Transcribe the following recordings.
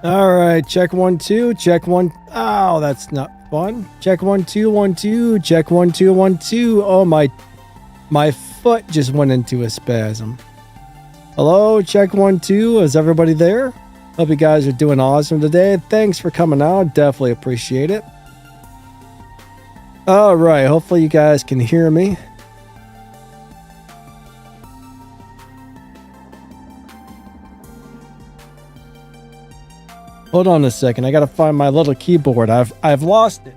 All right, check 1 2, check 1. Oh, that's not fun. Check 1 2 1 2, check 1 2 1 2. Oh my foot just went into a spasm. Hello, check 1 2. Is everybody there? Hope you guys are doing awesome today. Thanks for coming out. Definitely appreciate it. All right, hopefully you guys can hear me. Hold on a second. I gotta find my little keyboard. I've lost it.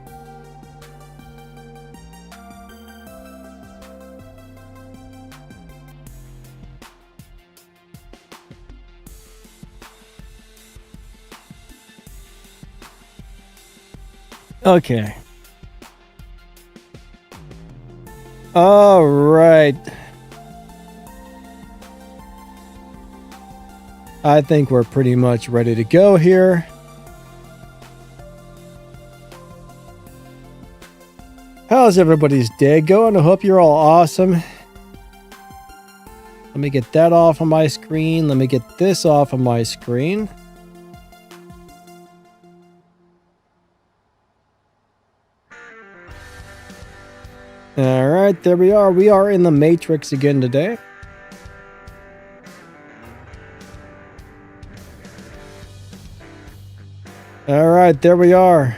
Okay. All right. I think we're pretty much ready to go here. How's everybody's day going? I hope you're all awesome. Let me get that off of my screen. Let me get this off of my screen. All right, there we are. We are in the Matrix again today. All right, there we are.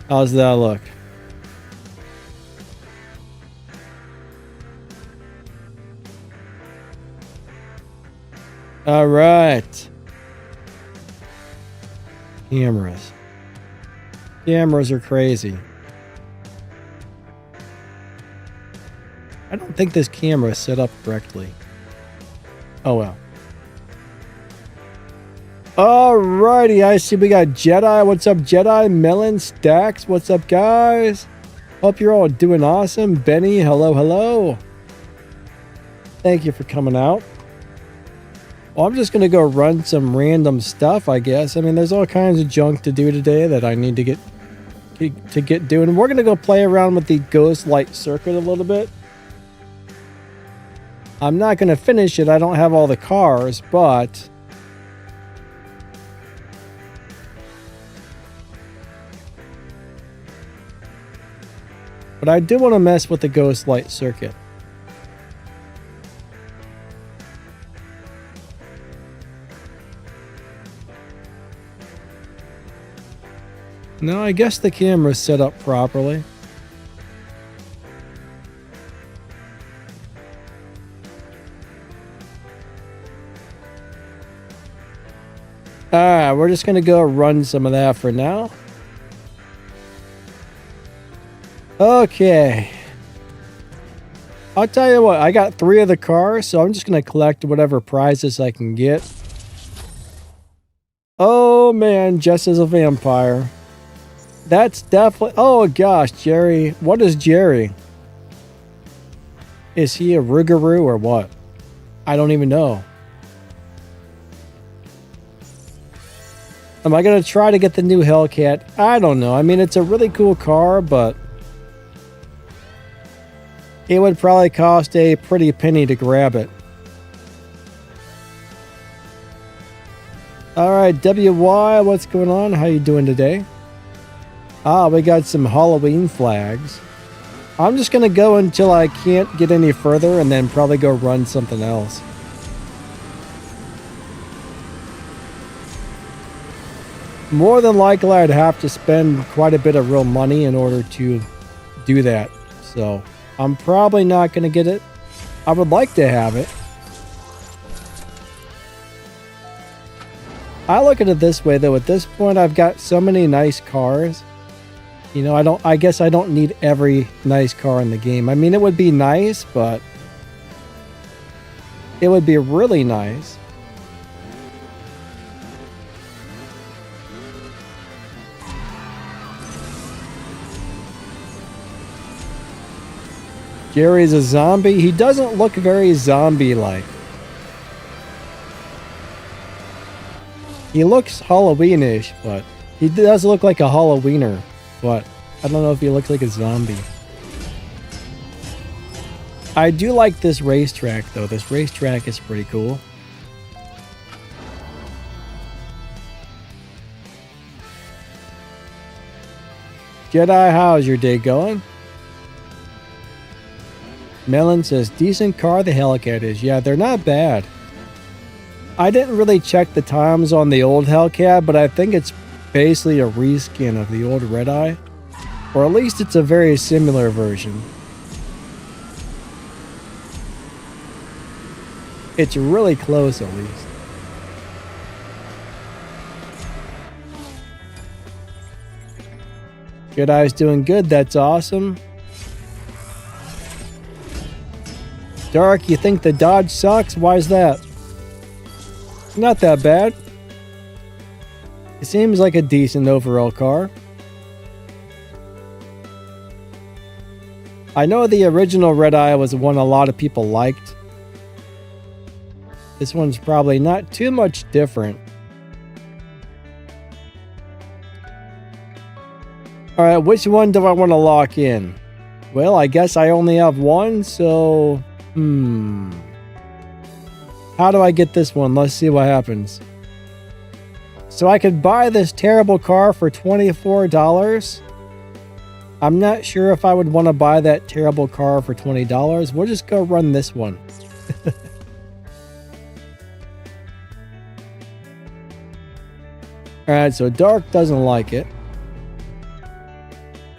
How's that look? All right. Cameras. Cameras are crazy. I don't think this camera is set up correctly. Oh well. Alrighty, I see we got Jedi. What's up, Jedi? Melon, Stacks. What's up, guys? Hope you're all doing awesome. Benny, hello, hello. Thank you for coming out. Well, I'm just going to go run some random stuff, I guess. I mean, there's all kinds of junk to do today that I need to get doing. We're going to go play around with the Ghost Light Circuit a little bit. I'm not going to finish it. I don't have all the cars, but I do want to mess with the Ghost Light Circuit. No, I guess the camera's set up properly. Alright, we're just going to go run some of that for now. Okay. I'll tell you what, I got 3 of the cars, so I'm just going to collect whatever prizes I can get. Oh man, Jess is a vampire. That's definitely... Oh gosh, Jerry. What is Jerry? Is he a Rougarou or what? I don't even know. Am I going to try to get the new Hellcat? I don't know. I mean, it's a really cool car, but it would probably cost a pretty penny to grab it. Alright, WY, what's going on? How you doing today? Ah, we got some Halloween flags. I'm just going to go until I can't get any further and then probably go run something else. More than likely, I'd have to spend quite a bit of real money in order to do that. So, I'm probably not going to get it. I would like to have it. I look at it this way, though. At this point, I've got so many nice cars. You know, I guess I don't need every nice car in the game. I mean, it would be nice, but it would be really nice. Jerry's a zombie. He doesn't look very zombie-like. He looks Halloween-ish, but he does look like a Halloweener. but I don't know if he looks like a zombie. I do like this racetrack though. This racetrack is pretty cool. Jedi, how's your day going? Melon says, decent car the Hellcat is. Yeah, they're not bad. I didn't really check the times on the old Hellcat, but I think it's basically a reskin of the old Red Eye. Or at least it's a very similar version. It's really close at least. Jedi's doing good, that's awesome. Dark, you think the Dodge sucks? Why is that? Not that bad. It seems like a decent overall car. I know the original Red Eye was one a lot of people liked. This one's probably not too much different. Alright, which one do I want to lock in? Well, I guess I only have one, so... How do I get this one? Let's see what happens. So I could buy this terrible car for $24. I'm not sure if I would want to buy that terrible car for $20. We'll just go run this one. Alright, so Dark doesn't like it.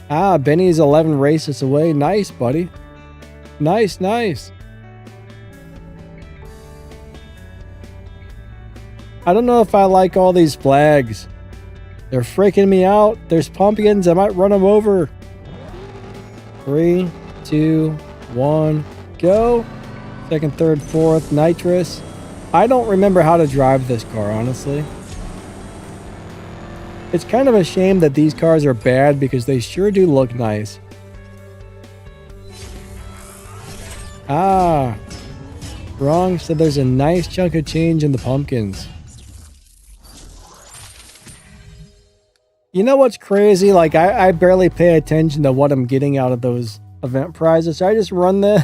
Ah, Benny's 11 races away. Nice, buddy. Nice, nice. I don't know if I like all these flags. They're freaking me out. There's pumpkins. I might run them over. 3, 2, 1, go. Second, third, fourth, nitrous. I don't remember how to drive this car, honestly. It's kind of a shame that these cars are bad because they sure do look nice. Ah, wrong. So there's a nice chunk of change in the pumpkins. You know what's crazy? Like, I barely pay attention to what I'm getting out of those event prizes. So I just run the...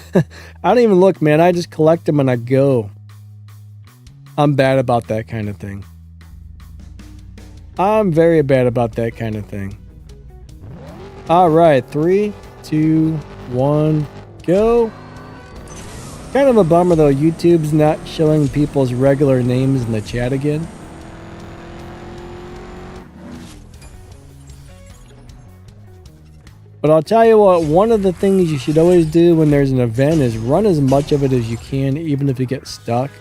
I don't even look, man. I just collect them and I go. I'm bad about that kind of thing. I'm very bad about that kind of thing. Alright, 3, 2, 1, go. Kind of a bummer though, YouTube's not showing people's regular names in the chat again. But I'll tell you what, one of the things you should always do when there's an event is run as much of it as you can, even if you get stuck.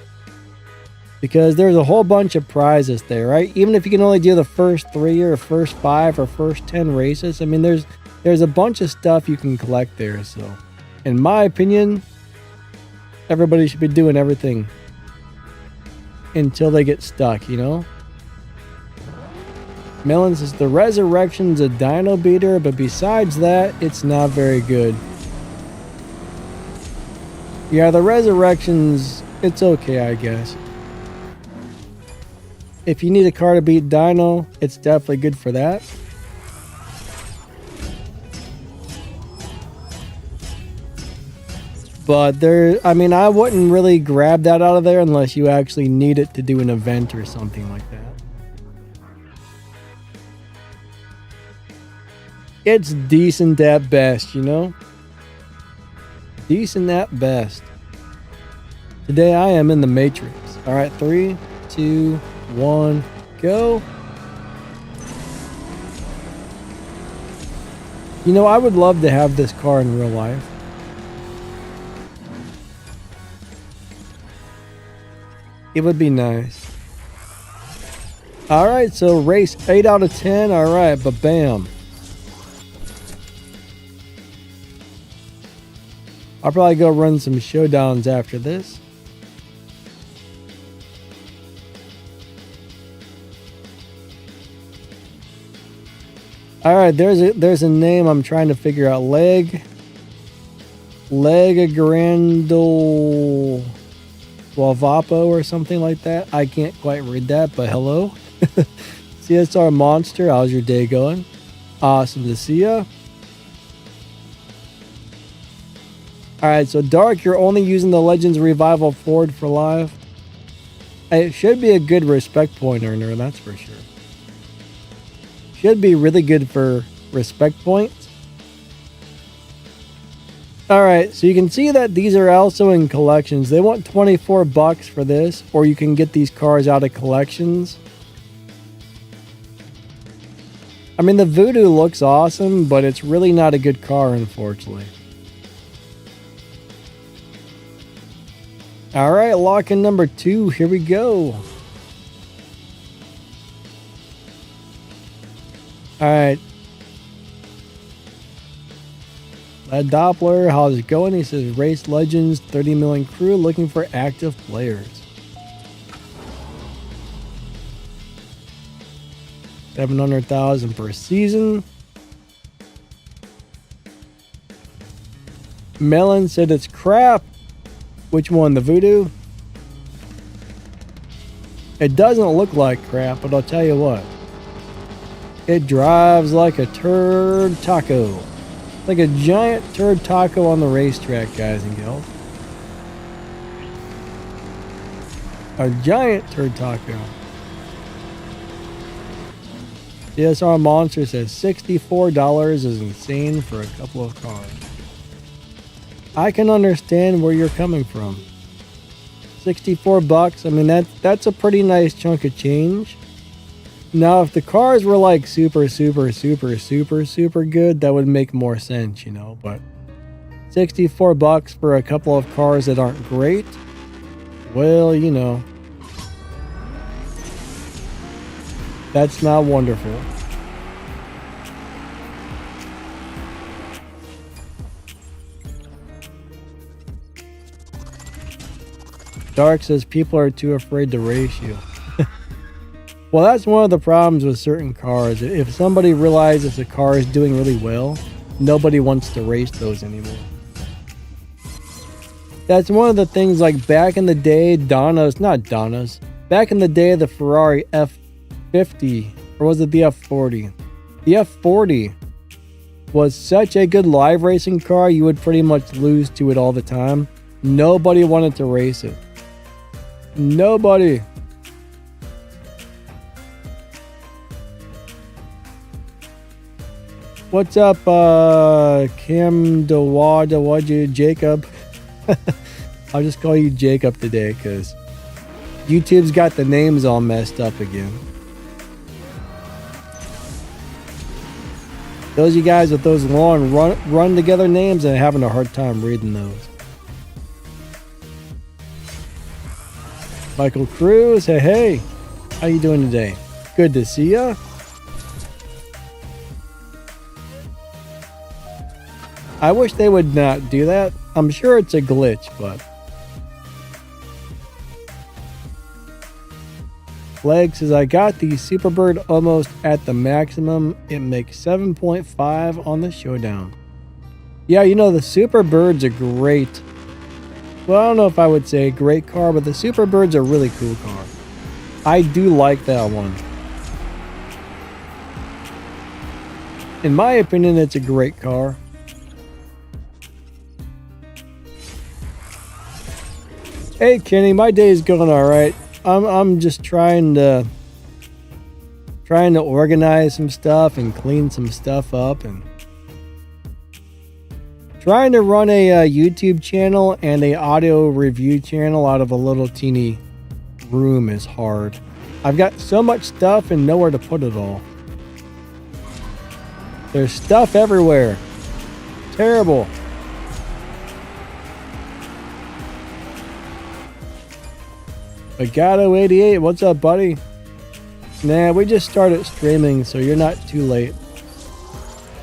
Because there's a whole bunch of prizes there, right? Even if you can only do the first 3 or first 5 or first 10 races. I mean, there's a bunch of stuff you can collect there. So, in my opinion, everybody should be doing everything until they get stuck, you know? Melon says, the Resurrection's a dyno beater, but besides that, it's not very good. Yeah, the Resurrection's, it's okay, I guess. If you need a car to beat dyno, it's definitely good for that. But I mean, I wouldn't really grab that out of there unless you actually need it to do an event or something like that. It's decent at best, you know? Decent at best. Today I am in the Matrix. Alright, 3, 2, 1, go. You know, I would love to have this car in real life. It would be nice. Alright, so race 8 out of 10. Alright, but bam. I'll probably go run some showdowns after this. Alright, there's a name I'm trying to figure out. Legagrandol Wavapo or something like that. I can't quite read that, but hello. CSR Monster, how's your day going? Awesome to see ya. Alright, so Dark, you're only using the Legends Revival Ford for live. It should be a good respect point earner, that's for sure. Should be really good for respect points. Alright, so you can see that these are also in collections. They want 24 bucks for this, or you can get these cars out of collections. I mean, the Voodoo looks awesome, but it's really not a good car, unfortunately. Alright, lock-in number 2, here we go. Alright. Led Doppler, how's it going? He says, Race Legends, 30 million crew, looking for active players. 700,000 per season. Melon said it's crap. Which one, the Voodoo? It doesn't look like crap, but I'll tell you what. It drives like a turd taco. Like a giant turd taco on the racetrack, guys and gals. A giant turd taco. CSR Monster says $64 is insane for a couple of cars. I can understand where you're coming from. 64 bucks, I mean that's a pretty nice chunk of change. Now if the cars were like super good, that would make more sense, you know, but 64 bucks for a couple of cars that aren't great, well, you know, that's not wonderful. Dark says people are too afraid to race you. Well, that's one of the problems with certain cars. If somebody realizes a car is doing really well, nobody wants to race those anymore. That's one of the things, like back in the day, back in the day, the Ferrari F50, or was it the F40? The F40 was such a good live racing car, you would pretty much lose to it all the time. Nobody wanted to race it. Nobody. What's up, Cam Dawaju Jacob? I'll just call you Jacob today because YouTube's got the names all messed up again. Those of you guys with those long run together names and having a hard time reading those. Michael Cruz, hey, how you doing today? Good to see ya. I wish they would not do that. I'm sure it's a glitch, but Flag says, I got the Superbird almost at the maximum. It makes 7.5 on the showdown. Yeah, you know, the Superbird's a great, well, I don't know if I would say a great car, but the Superbird's a really cool car. I do like that one. In my opinion, it's a great car. Hey Kenny, my day's going all right. I'm just trying to organize some stuff and clean some stuff up, and trying to run a YouTube channel and a audio review channel out of a little teeny room is hard. I've got so much stuff and nowhere to put it all. There's stuff everywhere. Terrible. Agato88, what's up, buddy? Nah, we just started streaming, so you're not too late.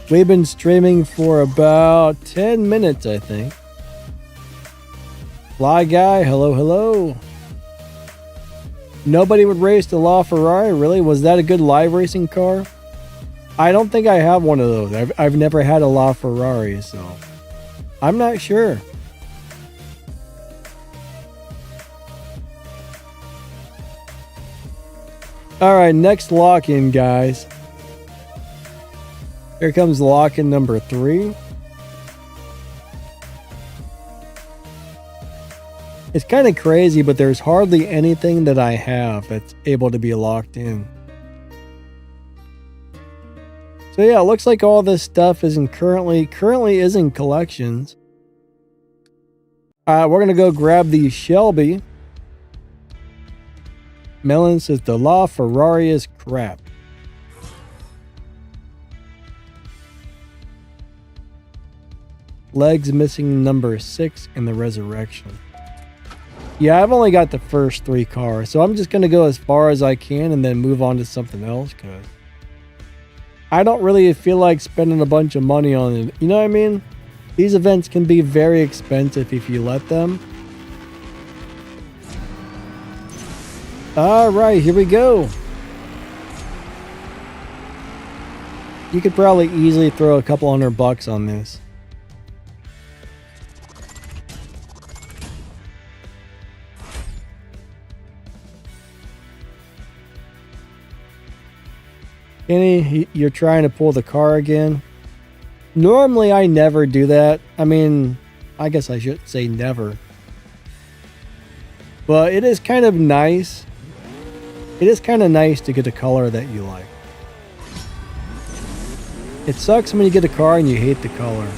We've been streaming for about 10 minutes, I think. Fly Guy, hello. Nobody would race the LaFerrari, really? Was that a good live racing car? I don't think I have one of those. I've never had a LaFerrari, so I'm not sure. All right, next lock-in, guys. Here comes lock-in number 3. It's kind of crazy, but there's hardly anything that I have that's able to be locked in. So yeah, it looks like all this stuff isn't currently is in collections. We're gonna go grab the Shelby. Melon says the LaFerrari is crap. Legs missing number 6 in the Resurrection. Yeah, I've only got the first 3 cars, so I'm just going to go as far as I can and then move on to something else, because I don't really feel like spending a bunch of money on it. You know what I mean? These events can be very expensive if you let them. Alright, here we go. You could probably easily throw a couple $100 on this. Kenny, you're trying to pull the car again. Normally, I never do that. I mean, I guess I should say never. But it is kind of nice. It is kind of nice to get a color that you like. It sucks when you get a car and you hate the color.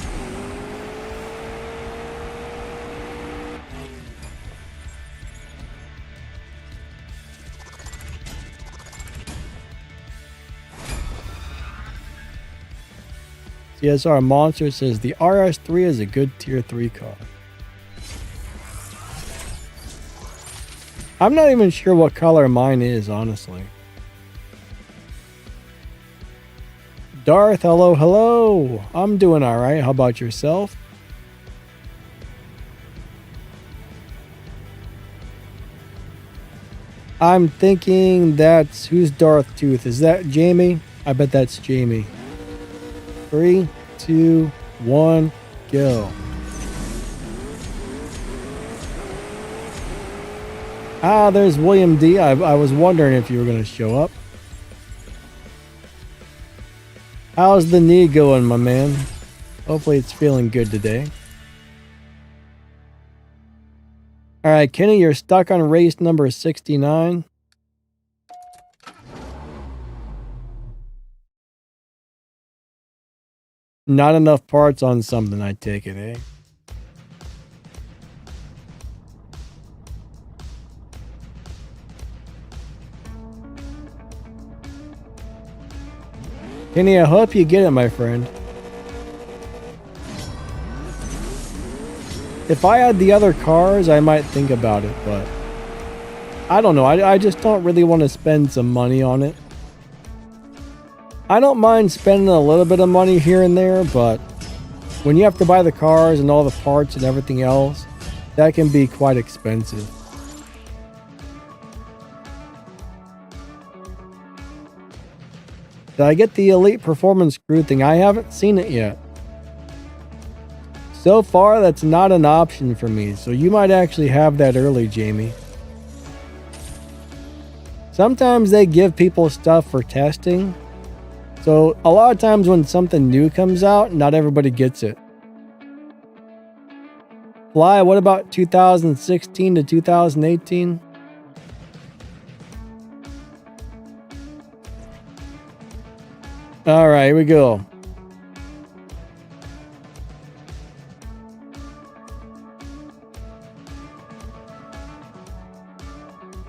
CSR Monster says the RS3 is a good tier 3 car. I'm not even sure what color mine is, honestly. Darth, hello, hello. I'm doing alright. How about yourself? I'm thinking that's... Who's Darth Tooth? Is that Jamie? I bet that's Jamie. 3, 2, 1, go. There's William D. I was wondering if you were going to show up. How's the knee going, my man? Hopefully it's feeling good today. Alright, Kenny, you're stuck on race number 69. Not enough parts on something, I take it, eh? Kenny, I hope you get it, my friend. If I had the other cars, I might think about it, but I don't know. I just don't really want to spend some money on it. I don't mind spending a little bit of money here and there, but when you have to buy the cars and all the parts and everything else, that can be quite expensive. Did I get the Elite Performance Crew thing? I haven't seen it yet. So far, that's not an option for me, so you might actually have that early, Jamie. Sometimes they give people stuff for testing. So a lot of times when something new comes out, not everybody gets it. Fly, what about 2016 to 2018? All right, here we go.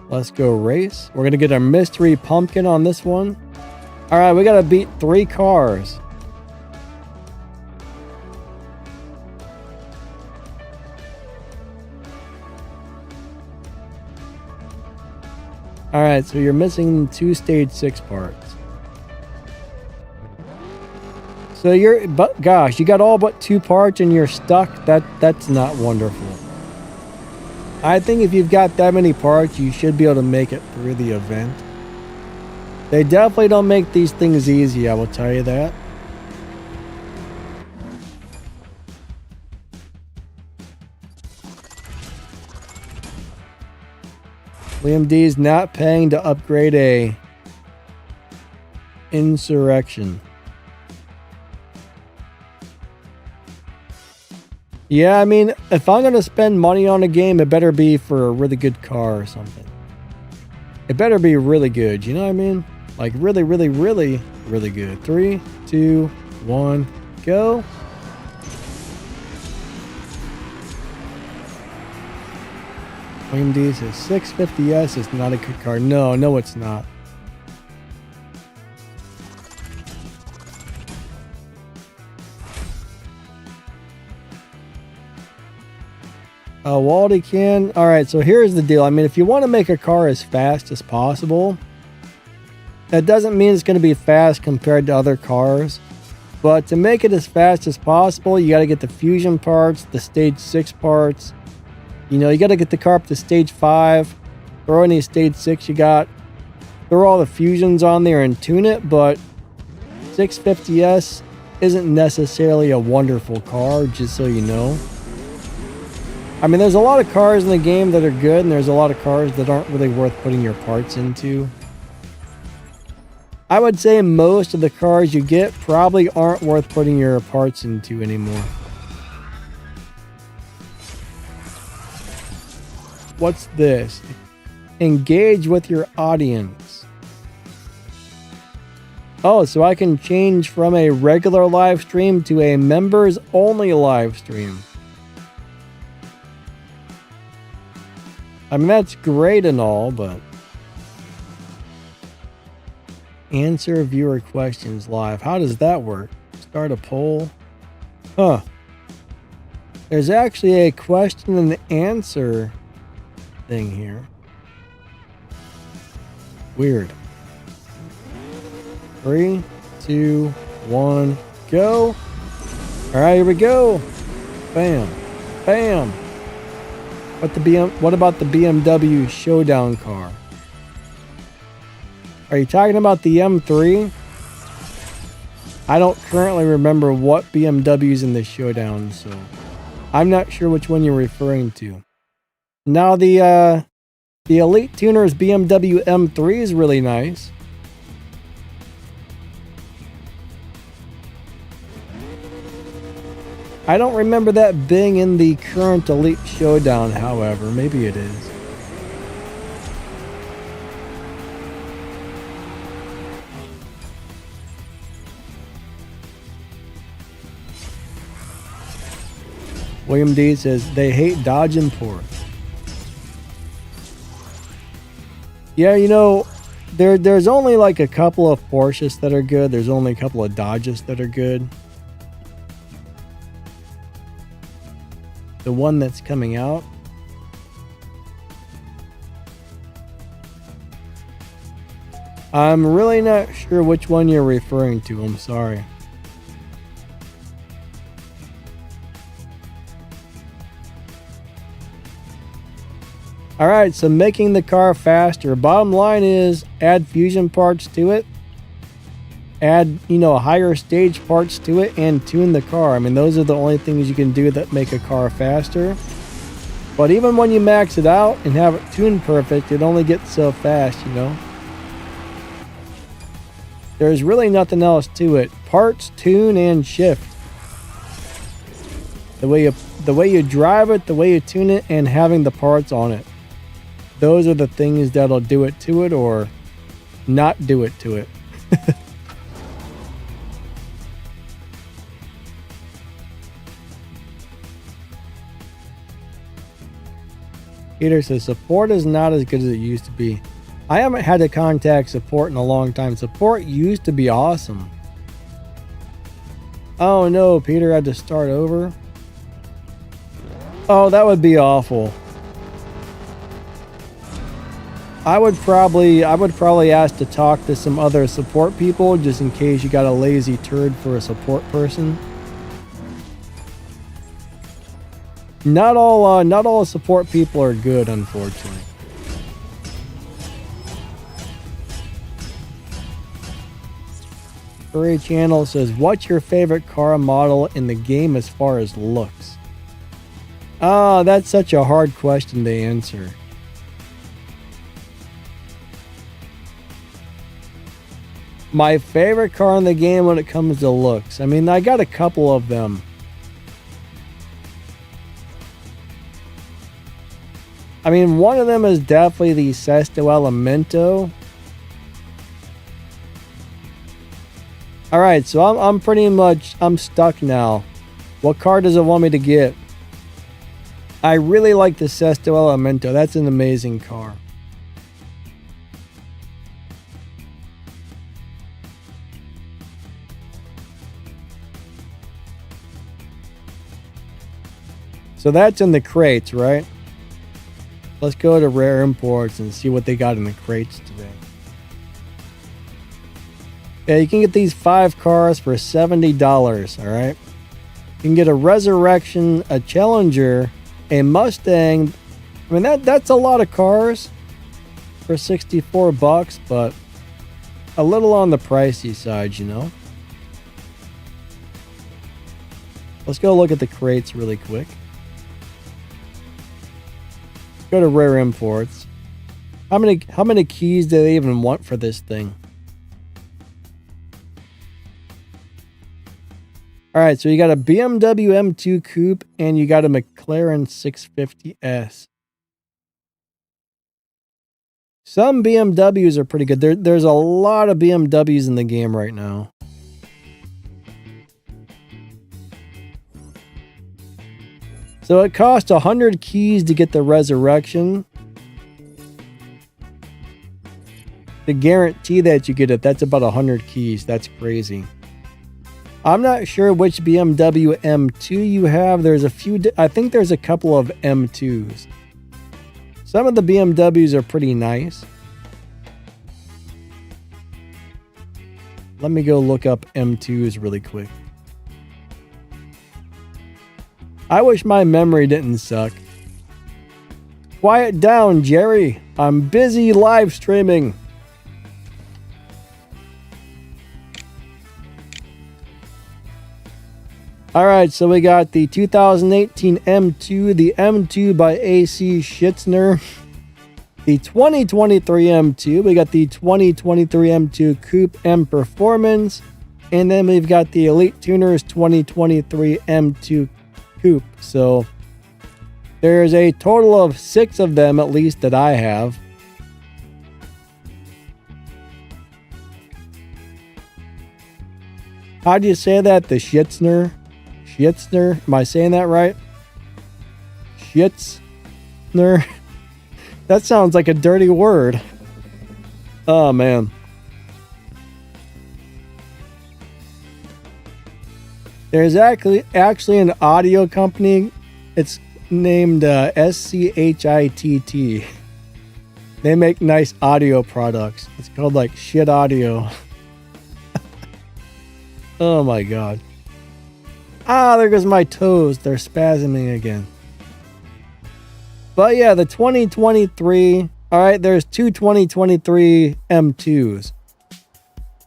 Let's go race. We're going to get our mystery pumpkin on this one. All right, we got to beat 3 cars. All right, so you're missing 2 stage 6 parts. So but gosh, you got all but 2 parts and you're stuck. That's not wonderful. I think if you've got that many parts, you should be able to make it through the event. They definitely don't make these things easy, I will tell you that. William D is not paying to upgrade a Insurrection. Yeah, I mean, if I'm going to spend money on a game, it better be for a really good car or something. It better be really good, you know what I mean? Like really, really, really, really good. 3, 2, 1, go. William D says 650S is not a good car. No, it's not. Waldy can. All right, so here's the deal. I mean, if you want to make a car as fast as possible, that doesn't mean it's going to be fast compared to other cars. But to make it as fast as possible, you got to get the fusion parts, the stage 6 parts. You know, you got to get the car up to stage 5. Throw any stage 6 you got. Throw all the fusions on there and tune it. But 650S isn't necessarily a wonderful car, just so you know. I mean, there's a lot of cars in the game that are good, and there's a lot of cars that aren't really worth putting your parts into. I would say most of the cars you get probably aren't worth putting your parts into anymore. What's this? Engage with your audience. Oh, so I can change from a regular live stream to a members only live stream. I mean, that's great and all, but answer viewer questions live. How does that work? Start a poll? Huh. There's actually a question and answer thing here. Weird. 3, 2, 1, go. All right, here we go. Bam. Bam. What about the BMW showdown car? Are you talking about the M3? I don't currently remember what BMW's in the showdown, so I'm not sure which one you're referring to. Now the Elite Tuner's BMW M3 is really nice. I don't remember that being in the current Elite Showdown, however. Maybe it is. William D says, they hate Dodge imports. Yeah, you know, there's only like a couple of Porsches that are good. There's only a couple of Dodges that are good. The one that's coming out. I'm really not sure which one you're referring to. I'm sorry. All right, so making the car faster. Bottom line is add fusion parts to it. Add, you know, higher stage parts to it and tune the car. I mean, those are the only things you can do that make a car faster. But even when you max it out and have it tuned perfect, it only gets so fast, you know. There's really nothing else to it. Parts, tune, and shift. The way you drive it, the way you tune it, and having the parts on it. Those are the things that'll do it to it or not do it to it. Peter says, support is not as good as it used to be. I haven't had to contact support in a long time. Support used to be awesome. Oh no, Peter had to start over. Oh, that would be awful. I would probably ask to talk to some other support people just in case you got a lazy turd for a support person. Not all support people are good, unfortunately. Furry Channel says, what's your favorite car model in the game as far as looks? Ah, that's such a hard question to answer. My favorite car in the game when it comes to looks. I mean, I got a couple of them. I mean, one of them is definitely the Sesto Elemento. Alright, so I'm pretty much, I'm stuck now. What car does it want me to get? I really like the Sesto Elemento. That's an amazing car. So that's in the crates, right? Let's go to Rare Imports and see what they got in the crates today. Yeah, you can get these 5 cars for $70, alright? You can get a Resurrection, a Challenger, a Mustang. I mean, that's a lot of cars for 64 bucks, but a little on the pricey side, you know? Let's go look at the crates really quick. Go to Rare Imports. How many keys do they even want for this thing? Alright, so you got a BMW M2 Coupe and you got a McLaren 650S. Some BMWs are pretty good. There's a lot of BMWs in the game right now. So it costs 100 keys to get the Resurrection. To guarantee that you get it, that's about 100 keys. That's crazy. I'm not sure which BMW M2 you have. There's a few, I think there's a couple of M2s. Some of the BMWs are pretty nice. Let me go look up M2s really quick. I wish my memory didn't suck. Quiet down, Jerry. I'm busy live streaming. Alright, so we got the 2018 M2, the M2 by AC Schitzner, the 2023 M2, we got the 2023 M2 Coupe M Performance, and then we've got the Elite Tuners 2023 M2 Coupe. So there's a total of 6 of them at least that I have. How do you say that? The Schitzner? Schitzner? Am I saying that right? Schitzner? That sounds like a dirty word. Oh, man. There's actually an audio company. It's named SCHITT. They make nice audio products. It's called like Shit Audio. Oh, my God. Ah, there goes my toes. They're spasming again. But yeah, the 2023. Alright, there's 2 2023 M2s.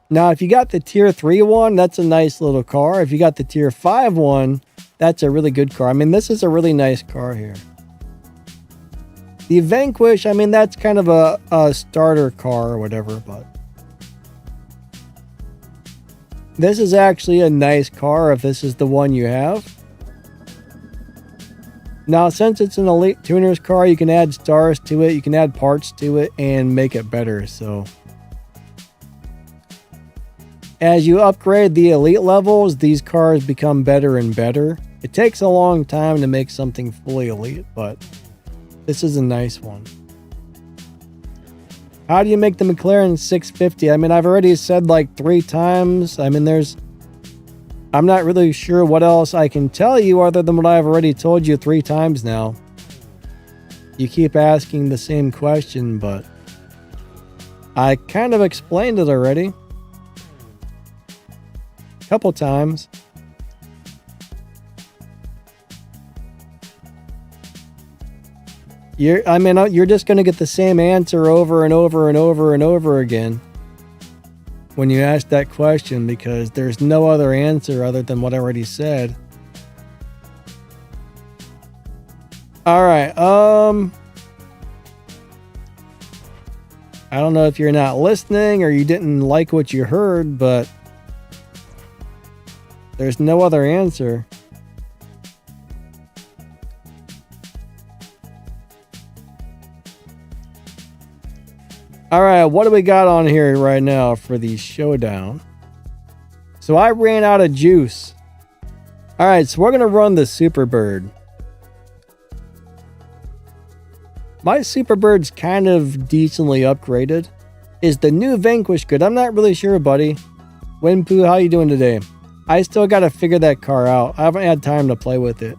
Now, if you got the Tier 3 one, that's a nice little car. If you got the Tier 5 one, that's a really good car. I mean, this is a really nice car here. The Vanquish, I mean, that's kind of a starter car or whatever, but this is actually a nice car if this is the one you have. Now, since it's an Elite Tuners car, you can add stars to it, you can add parts to it, and make it better. So, as you upgrade the Elite levels, these cars become better and better. It takes a long time to make something fully Elite, but this is a nice one. How do you make the McLaren 650? I mean, I've already said like 3 times. I mean, I'm not really sure what else I can tell you other than what I've already told you 3 times now. You keep asking the same question, but I kind of explained it already. A couple times. You're just going to get the same answer over and over and over and over again when you ask that question, because there's no other answer other than what I already said. All right. I don't know if you're not listening or you didn't like what you heard, but there's no other answer. All right, what do we got on here right now for the showdown? So I ran out of juice. All right, so we're going to run the Superbird. My Superbird's kind of decently upgraded. Is the new Vanquish good? I'm not really sure, buddy. Winpoo, how you doing today? I still got to figure that car out. I haven't had time to play with it.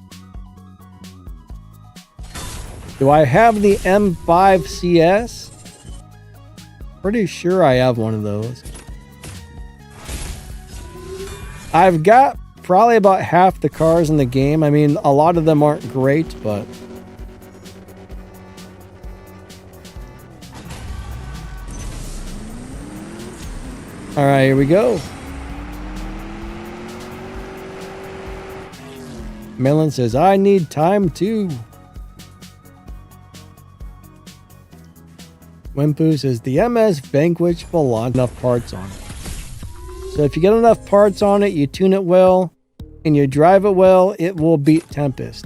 Do I have the M5 CS? Pretty sure I have one of those. I've got probably about half the cars in the game. I mean, a lot of them aren't great, but... Alright, here we go. Melon says, I need time too. Wimpoo says, the MS Vanquish will launch enough parts on it. So if you get enough parts on it, you tune it well, and you drive it well, it will beat Tempest.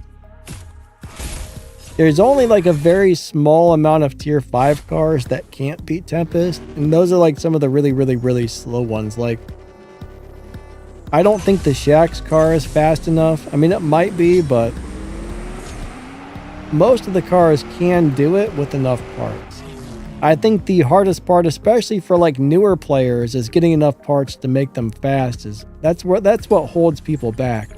There's only like a very small amount of tier 5 cars that can't beat Tempest, and those are like some of the really slow ones. Like, I don't think the Shaxx car is fast enough. I mean, it might be, but most of the cars can do it with enough parts. I think the hardest part, especially for like newer players, is getting enough parts to make them fast. That's what holds people back.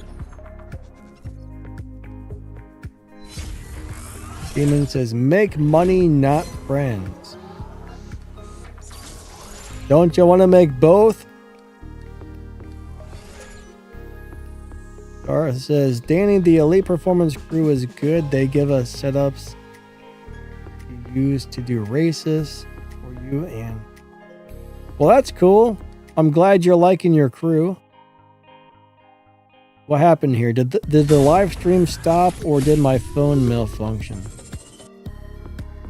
Demon says, make money, not friends. Don't you want to make both? Garth says, Danny, the Elite Performance crew is good. They give us setups to use to do races for you and... Well, that's cool. I'm glad you're liking your crew. What happened here? Did the live stream stop or did my phone malfunction?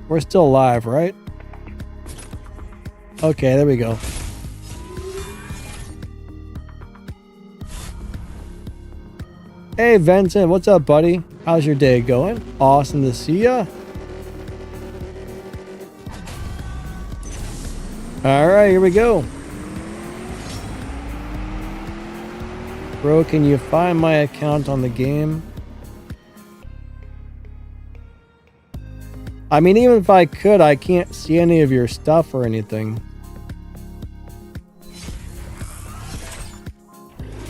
We're still live, right? Okay, there we go. Hey, Vincent, what's up, buddy? How's your day going? Awesome to see ya. All right, here we go. Bro, can you find my account on the game? I mean, even if I could, I can't see any of your stuff or anything.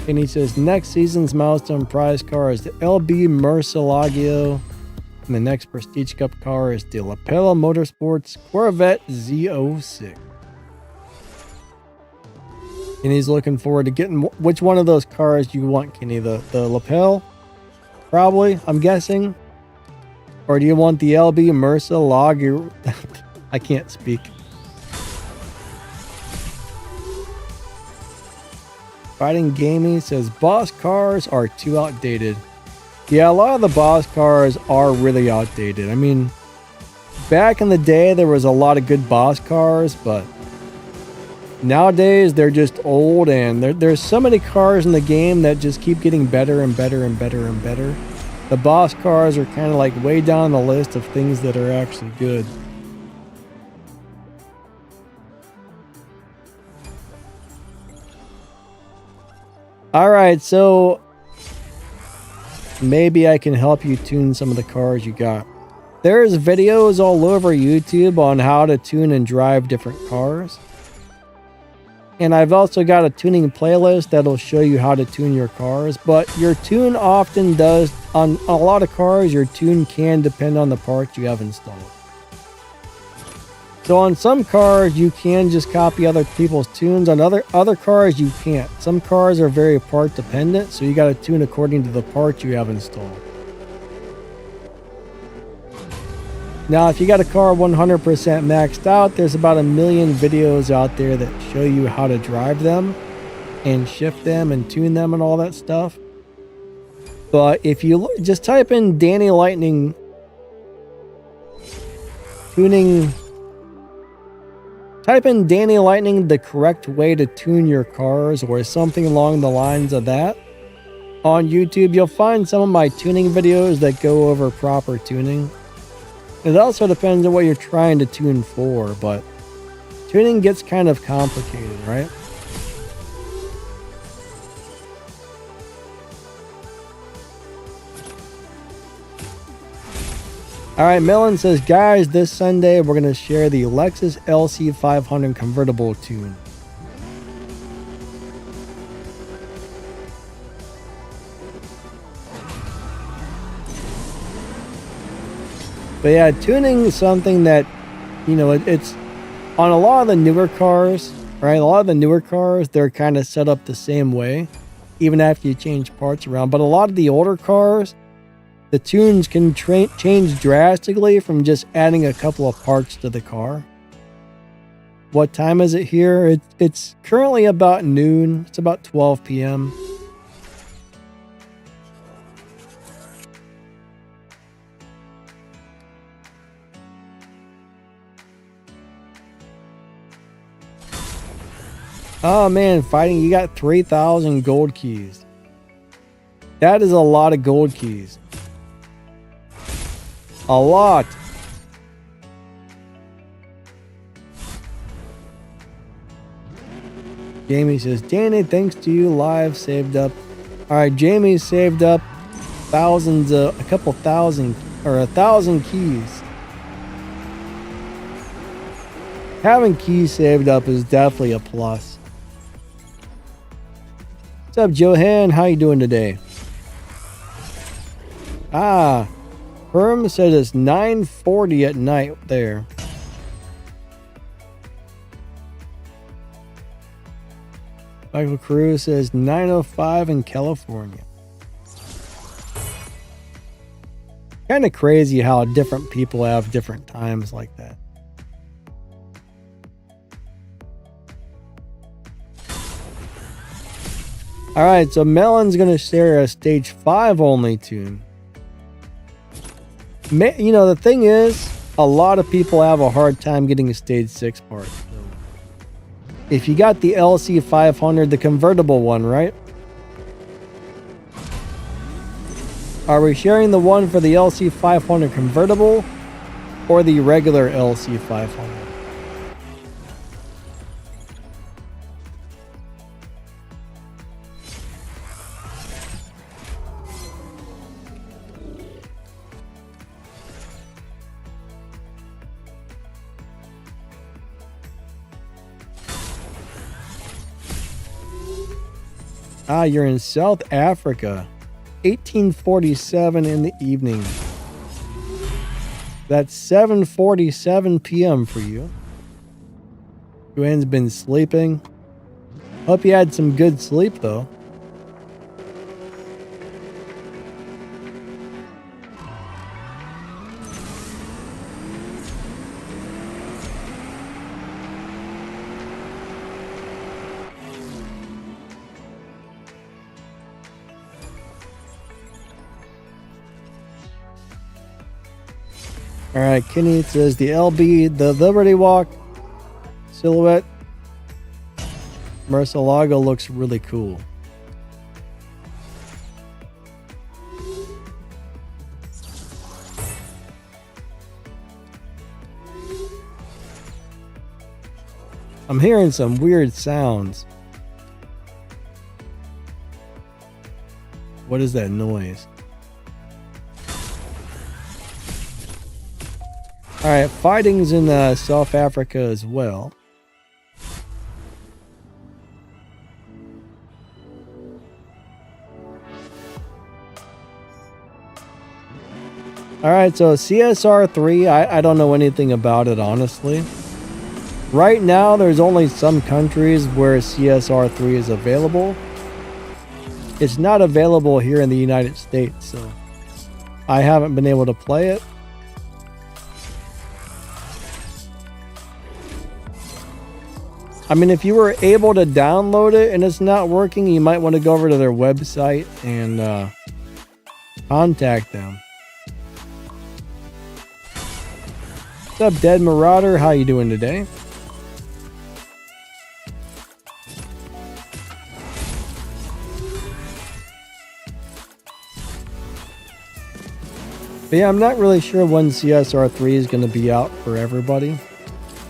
And he says, next season's milestone prize car is the LB Murcielago. And the next Prestige Cup car is the Lapella Motorsports Corvette Z06. And he's looking forward to getting... Which one of those cars you want, Kenny? The Lapel? Probably, I'm guessing. Or do you want the LB Murcielago? I can't speak. Fighting Gaming says, boss cars are too outdated. Yeah, a lot of the boss cars are really outdated. I mean, back in the day, there was a lot of good boss cars, but nowadays, they're just old, and there's so many cars in the game that just keep getting better and better and better and better. The boss cars are kind of like way down the list of things that are actually good. Alright, so maybe I can help you tune some of the cars you got. There's videos all over YouTube on how to tune and drive different cars. And I've also got a tuning playlist that'll show you how to tune your cars. But your tune often does, on a lot of cars, your tune can depend on the parts you have installed. So on some cars, you can just copy other people's tunes. On other cars, you can't. Some cars are very part dependent, so you got to tune according to the parts you have installed. Now, if you got a car 100% maxed out, there's about 1 million videos out there that show you how to drive them and shift them and tune them and all that stuff. But if you just type in Danny Lightning tuning, type in Danny Lightning the correct way to tune your cars or something along the lines of that. On YouTube, you'll find some of my tuning videos that go over proper tuning. It also depends on what you're trying to tune for, but tuning gets kind of complicated, right? All right, Melon says, guys, this Sunday we're going to share the Lexus LC500 convertible tune. But yeah, tuning is something that, you know, it's on a lot of the newer cars, right? A lot of the newer cars, they're kind of set up the same way, even after you change parts around. But a lot of the older cars, the tunes can change drastically from just adding a couple of parts to the car. What time is it here? It's currently about noon. It's about 12 p.m. Oh man, fighting, you got 3,000 gold keys. That is a lot of gold keys. A lot. Jamie says, Danny, thanks to you, live saved up. All right, Jamie saved up thousands, a couple thousand, or 1,000 keys. Having keys saved up is definitely a plus. What's up, Johan? How you doing today? Ah, Herm said it's 9:40 at night there. Michael Cruz says 9:05 in California. Kind of crazy how different people have different times like that. All right, so Melon's going to share a stage 5 only tune. You know, the thing is, a lot of people have a hard time getting a stage 6 part. So if you got the LC500, the convertible one, right? Are we sharing the one for the LC500 convertible or the regular LC500? Ah, you're in South Africa. 18:47 in the evening. That's 7:47 p.m. for you. Joanne's been sleeping. Hope you had some good sleep, though. All right, Kenny says the LB, the Liberty Walk silhouette Murcielago looks really cool. I'm hearing some weird sounds. What is that noise? All right, fighting's in South Africa as well. All right, so CSR3, I don't know anything about it, honestly. Right now, there's only some countries where CSR3 is available. It's not available here in the United States, so I haven't been able to play it. I mean, if you were able to download it and it's not working, you might want to go over to their website and contact them. What's up, Dead Marauder? How you doing today? But yeah, I'm not really sure when CSR3 is going to be out for everybody.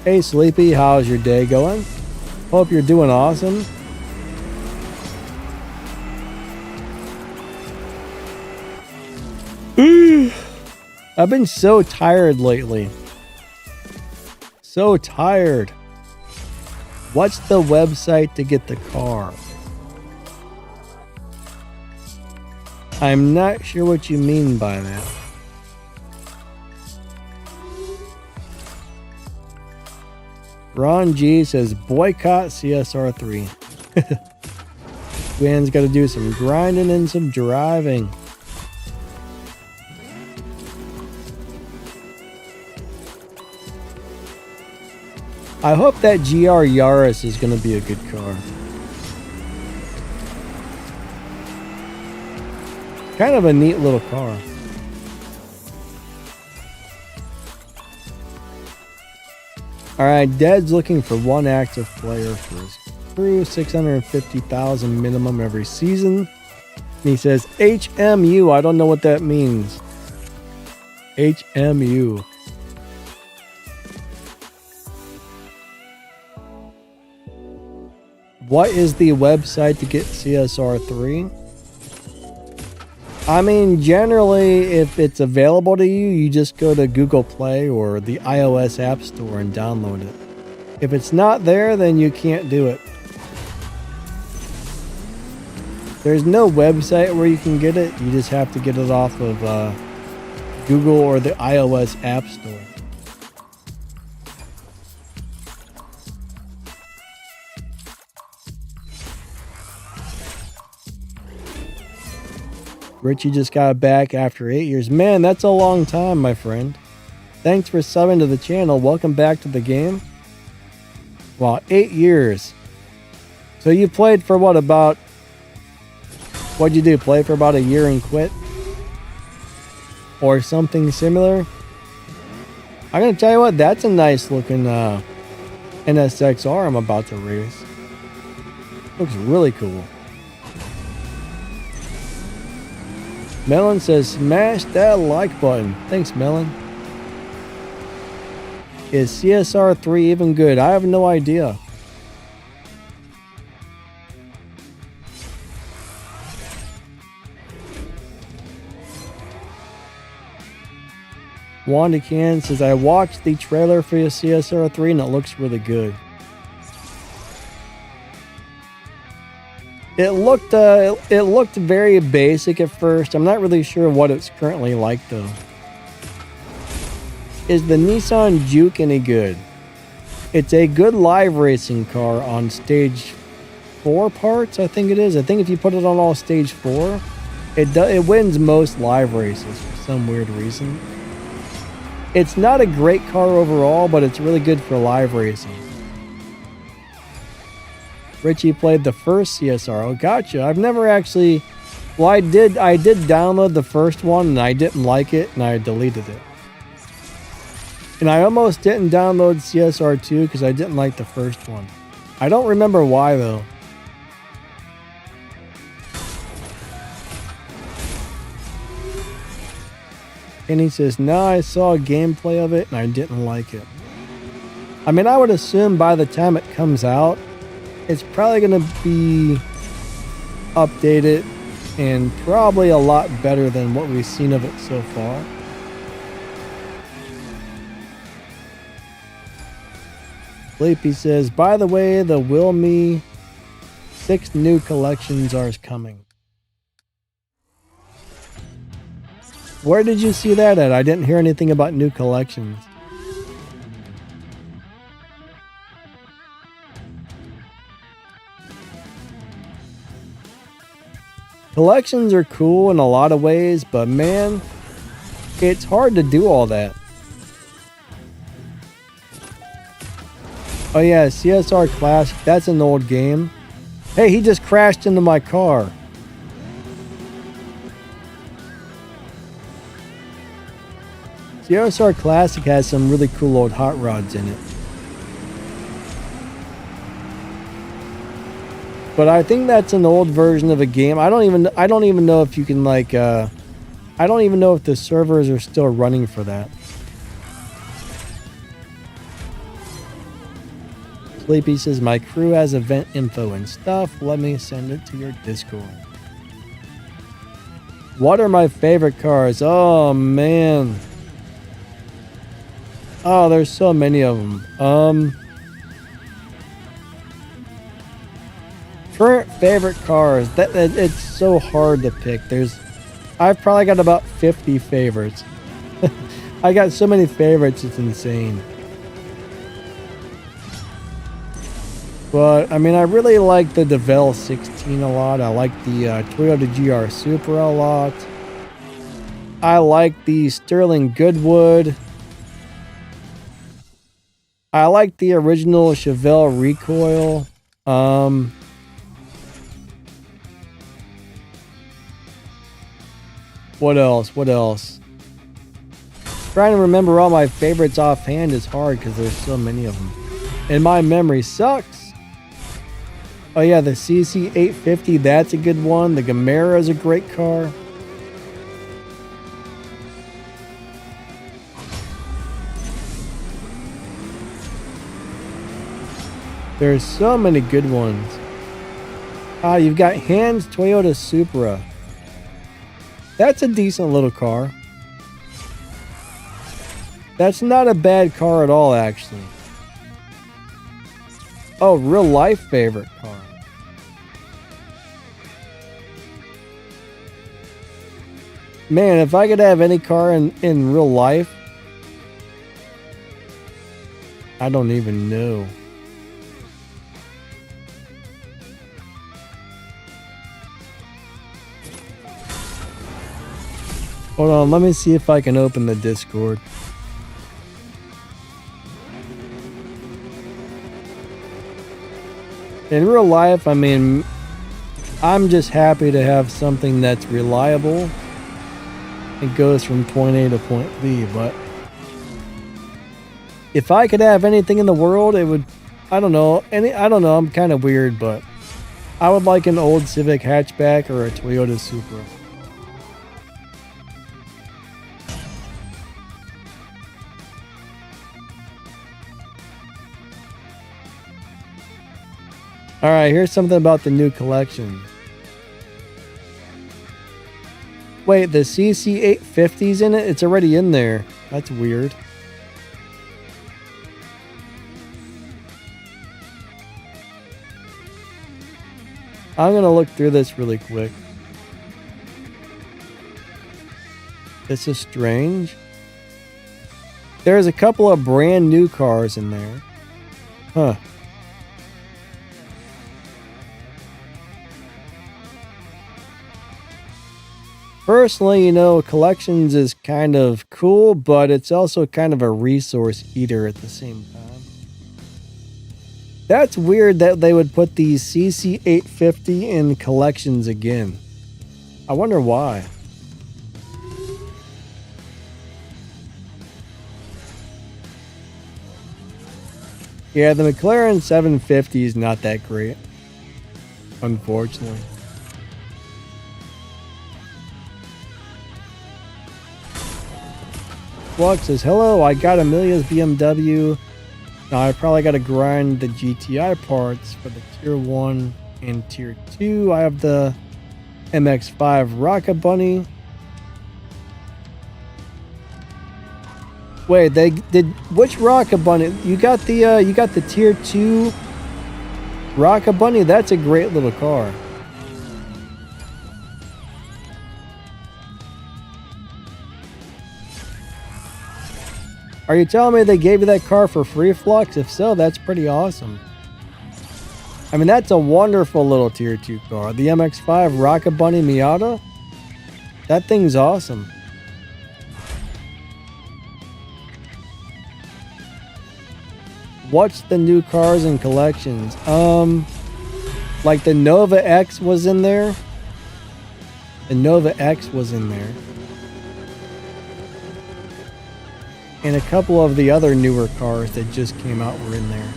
Hey Sleepy, how's your day going? Hope you're doing awesome. I've been so tired lately. So tired. What's the website to get the car? I'm not sure what you mean by that. Ron G says boycott CSR3. Man's got to do some grinding and some driving. I hope that GR Yaris is going to be a good car. Kind of a neat little car. Alright, Dead's looking for one active player for his crew, 650,000 minimum every season. And he says HMU, I don't know what that means. HMU. What is the website to get CSR3? I mean, generally, if it's available to you, you just go to Google Play or the iOS App Store and download it. If it's not there, then you can't do it. There's no website where you can get it. You just have to get it off of Google or the iOS App Store. Richie just got back after 8 years. Man, that's a long time, my friend. Thanks for subbing to the channel. Welcome back to the game. Wow, 8 years. So you played for what, about... What'd you do? Play for about a year and quit? Or something similar? I'm gonna tell you what, that's a nice looking NSXR I'm about to race. Looks really cool. Melon says, smash that like button. Thanks, Melon. Is CSR3 even good? I have no idea. Wanda Can says, I watched the trailer for your CSR3 and it looks really good. It looked very basic at first. I'm not really sure what it's currently like though. Is the Nissan Juke any good? It's a good live racing car on stage 4 parts, I think it is. I think if you put it on all stage 4, it wins most live races for some weird reason. It's not a great car overall, but it's really good for live racing. Richie played the first CSR. Oh, gotcha. I've never actually... Well, I did download the first one, and I didn't like it, and I deleted it. And I almost didn't download CSR2 because I didn't like the first one. I don't remember why, though. And he says, no, I saw a gameplay of it, and I didn't like it. I mean, I would assume by the time it comes out, it's probably going to be updated and probably a lot better than what we've seen of it so far. Sleepy says, by the way, the Will Me 6 new collections are coming. Where did you see that at? I didn't hear anything about new collections. Collections are cool in a lot of ways, but man, it's hard to do all that. Oh yeah, CSR Classic, that's an old game. Hey, he just crashed into my car. CSR Classic has some really cool old hot rods in it. But I think that's an old version of a game. I don't even know if you can like I don't even know if the servers are still running for that. Sleepy says, my crew has event info and stuff. Let me send it to your Discord. What are my favorite cars? Oh, man. Oh, there's so many of them. Current favorite cars. It's so hard to pick. I've probably got about 50 favorites. I got so many favorites, it's insane. But, I mean, I really like the DeVille 16 a lot. I like the Toyota GR Supra a lot. I like the Sterling Goodwood. I like the original Chevelle Recoil. What else? Trying to remember all my favorites offhand is hard because there's so many of them. And my memory sucks. Oh yeah, the CC850, that's a good one. The Gamera is a great car. There's so many good ones. You've got Hans Toyota Supra. That's a decent little car. That's not a bad car at all, actually. Oh, real life favorite car. Man, if I could have any car in real life, I don't even know. Hold on, let me see if I can open the Discord. In real life, I mean, I'm just happy to have something that's reliable. It goes from point A to point B, but if I could have anything in the world, it would, I don't know, I'm kind of weird, but I would like an old Civic hatchback or a Toyota Supra. Alright, here's something about the new collection. Wait, the CC850's in it? It's already in there. That's weird. I'm gonna look through this really quick. This is strange. There's a couple of brand new cars in there. Huh. Personally, you know, collections is kind of cool, but it's also kind of a resource eater at the same time. That's weird that they would put the CC850 in collections again. I wonder why. Yeah, the McLaren 750 is not that great, unfortunately. Flux says, hello, I got Amelia's BMW. Now I probably got to grind the GTI parts for the Tier 1 and Tier 2. I have the MX-5 Rocket Bunny. Wait, they did which Rocket Bunny? You got the Tier 2 Rocket Bunny? That's a great little car. Are you telling me they gave you that car for free, Flux? If so, that's pretty awesome. I mean, that's a wonderful little Tier 2 car. The MX-5 Rocket Bunny Miata? That thing's awesome. What's the new cars and collections? Like the Nova X was in there. The Nova X was in there. And a couple of the other newer cars that just came out were in there.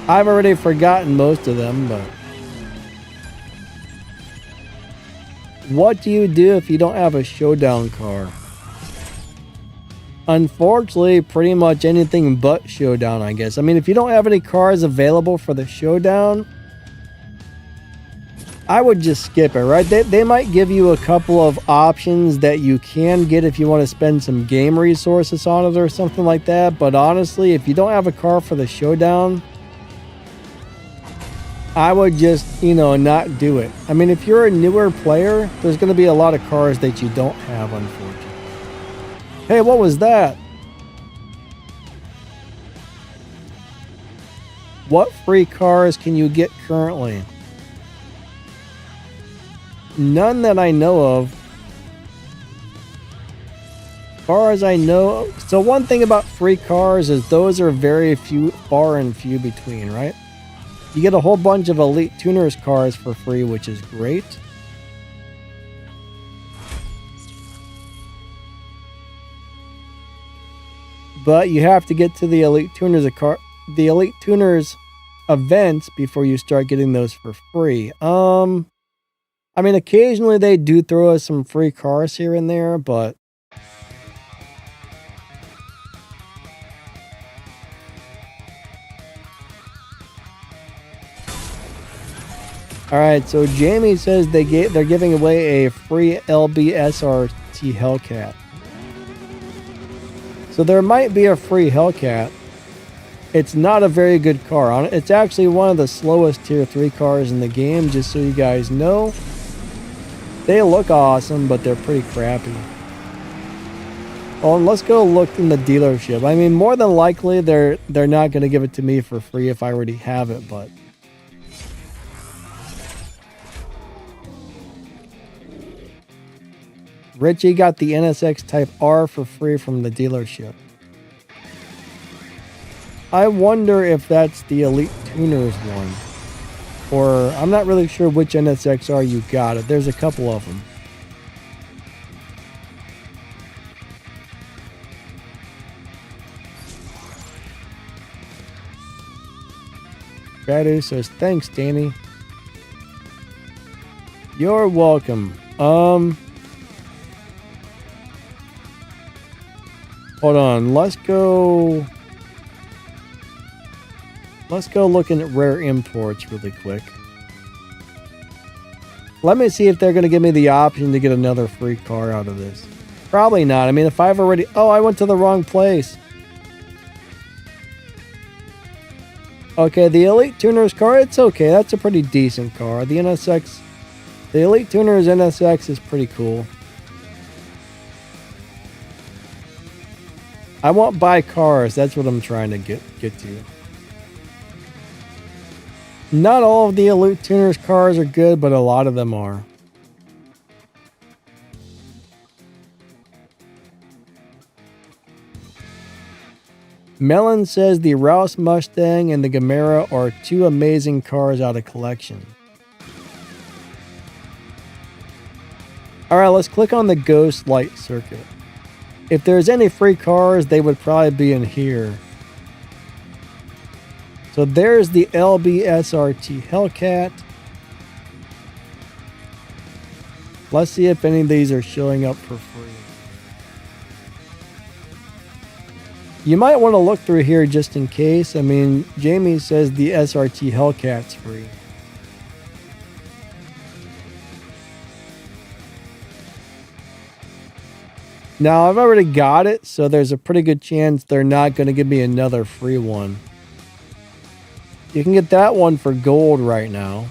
I've already forgotten most of them, but... What do you do if you don't have a showdown car? Unfortunately, pretty much anything but Showdown, I guess. I mean, if you don't have any cars available for the Showdown, I would just skip it, right? They might give you a couple of options that you can get if you want to spend some game resources on it or something like that. But honestly, if you don't have a car for the Showdown, I would just, not do it. I mean, if you're a newer player, there's going to be a lot of cars that you don't have, unfortunately. Hey, what was that? What free cars can you get currently? None that I know of. As far as I know. So one thing about free cars is those are very far and few between, right? You get a whole bunch of Elite Tuners cars for free, which is great. But you have to get to the Elite Tuners events before you start getting those for free. I mean, occasionally they do throw us some free cars here and there, but all right, so Jamie says they're giving away a free LBSRT Hellcat. So there might be a free Hellcat. It's not a very good car. It's actually one of the slowest tier 3 cars in the game, just so you guys know. They look awesome, but they're pretty crappy. Oh, and let's go look in the dealership. I mean, more than likely, they're not going to give it to me for free if I already have it, but... Richie got the NSX Type R for free from the dealership. I wonder if that's the Elite Tuners one. Or, I'm not really sure which NSXR you got it. There's a couple of them. Badu says, thanks, Danny. You're welcome. Hold on. Let's go looking at rare imports really quick. Let me see if they're going to give me the option to get another free car out of this. Probably not. I mean, if I've already... Oh, I went to the wrong place. Okay, the Elite Tuners car, it's okay. That's a pretty decent car. The NSX... The Elite Tuners NSX is pretty cool. I won't buy cars. That's what I'm trying to get to. Not all of the Elite Tuners cars are good, but a lot of them are. Melon says the Rouse Mustang and the Gamera are two amazing cars out of collection. Alright, let's click on the Ghost Light circuit. If there's any free cars, they would probably be in here. So there's the LBSRT Hellcat. Let's see if any of these are showing up for free. You might want to look through here just in case. I mean, Jamie says the SRT Hellcat's free. Now, I've already got it, so there's a pretty good chance they're not going to give me another free one. You can get that one for gold right now.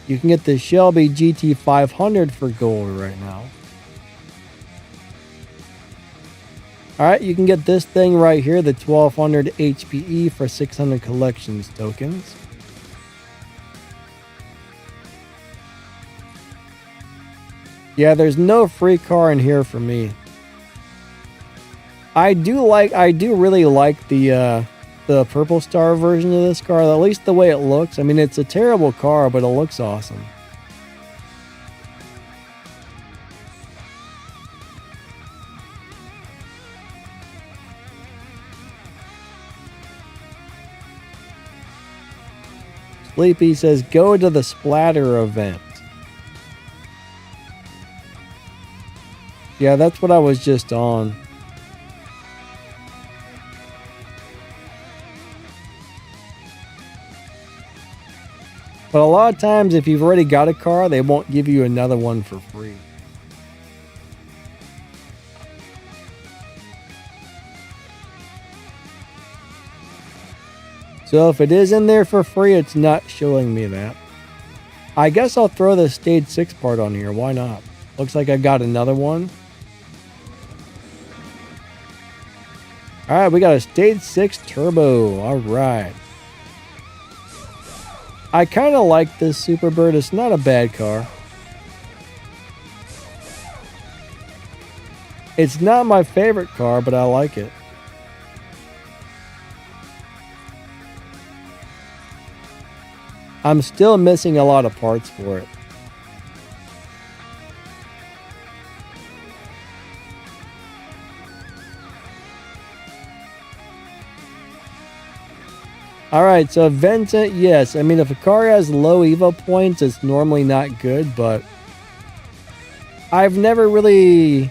You can get the Shelby GT500 for gold right now. Alright, you can get this thing right here, the 1200 HPE for 600 collections tokens. Yeah, there's no free car in here for me. I do really like the Purple Star version of this car, at least the way it looks. I mean, it's a terrible car, but it looks awesome. Sleepy says, go to the Splatter event. Yeah, that's what I was just on. But a lot of times, if you've already got a car, they won't give you another one for free. So if it is in there for free, it's not showing me that. I guess I'll throw the stage 6 part on here. Why not? Looks like I got another one. Alright, we got a stage 6 turbo. Alright. I kind of like this Superbird. It's not a bad car. It's not my favorite car, but I like it. I'm still missing a lot of parts for it. Alright, so Vincent, yes. I mean, if a car has low Evo points, it's normally not good, but I've never really...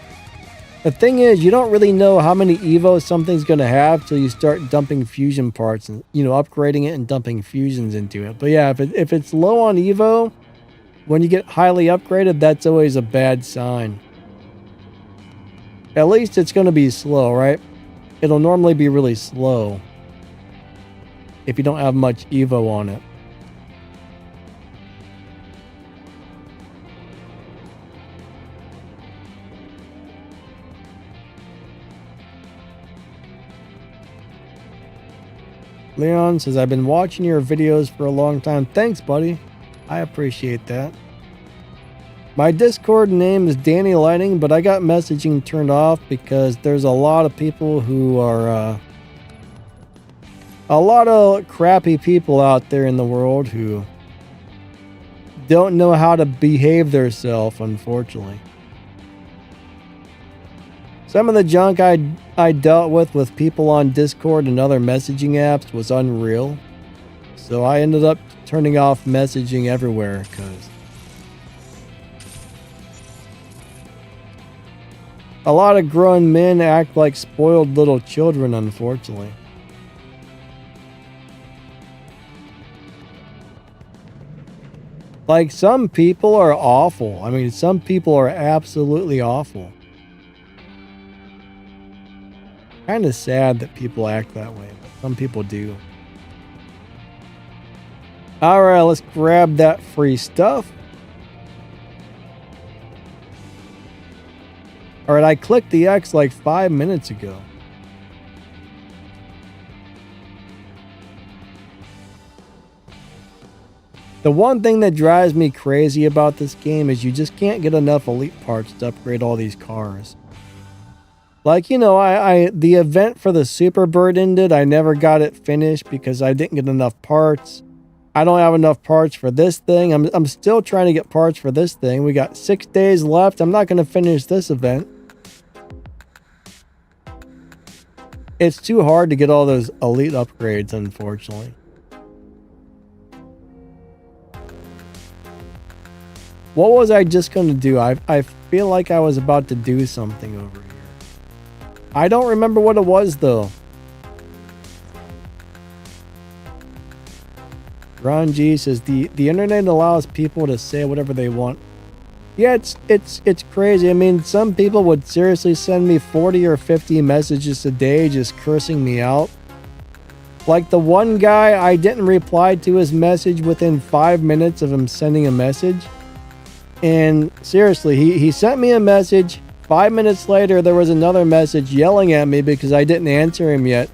The thing is, you don't really know how many Evo something's going to have till you start dumping fusion parts and, you know, upgrading it and dumping fusions into it. But yeah, if it's low on Evo, when you get highly upgraded, that's always a bad sign. At least it's going to be slow, right? It'll normally be really slow if you don't have much Evo on it. Leon says, I've been watching your videos for a long time. Thanks, buddy. I appreciate that. My Discord name is Danny Lighting, but I got messaging turned off because there's a lot of people who are... a lot of crappy people out there in the world who don't know how to behave themselves, unfortunately. Some of the junk I dealt with people on Discord and other messaging apps was unreal. So I ended up turning off messaging everywhere because a lot of grown men act like spoiled little children, unfortunately. Like, some people are awful. I mean, some people are absolutely awful. Kind of sad that people act that way, but some people do. Alright, let's grab that free stuff. Alright, I clicked the X like 5 minutes ago. The one thing that drives me crazy about this game is you just can't get enough elite parts to upgrade all these cars. Like, you know, the event for the Superbird ended. I never got it finished because I didn't get enough parts. I don't have enough parts for this thing. I'm still trying to get parts for this thing. We got 6 days left. I'm not going to finish this event. It's too hard to get all those elite upgrades, unfortunately. What was I just going to do? I feel like I was about to do something over here. I don't remember what it was, though. Ron G says, the internet allows people to say whatever they want. Yeah, it's crazy. I mean, some people would seriously send me 40 or 50 messages a day just cursing me out. Like the one guy, I didn't reply to his message within 5 minutes of him sending a message. And seriously, he sent me a message. 5 minutes later, there was another message yelling at me because I didn't answer him yet.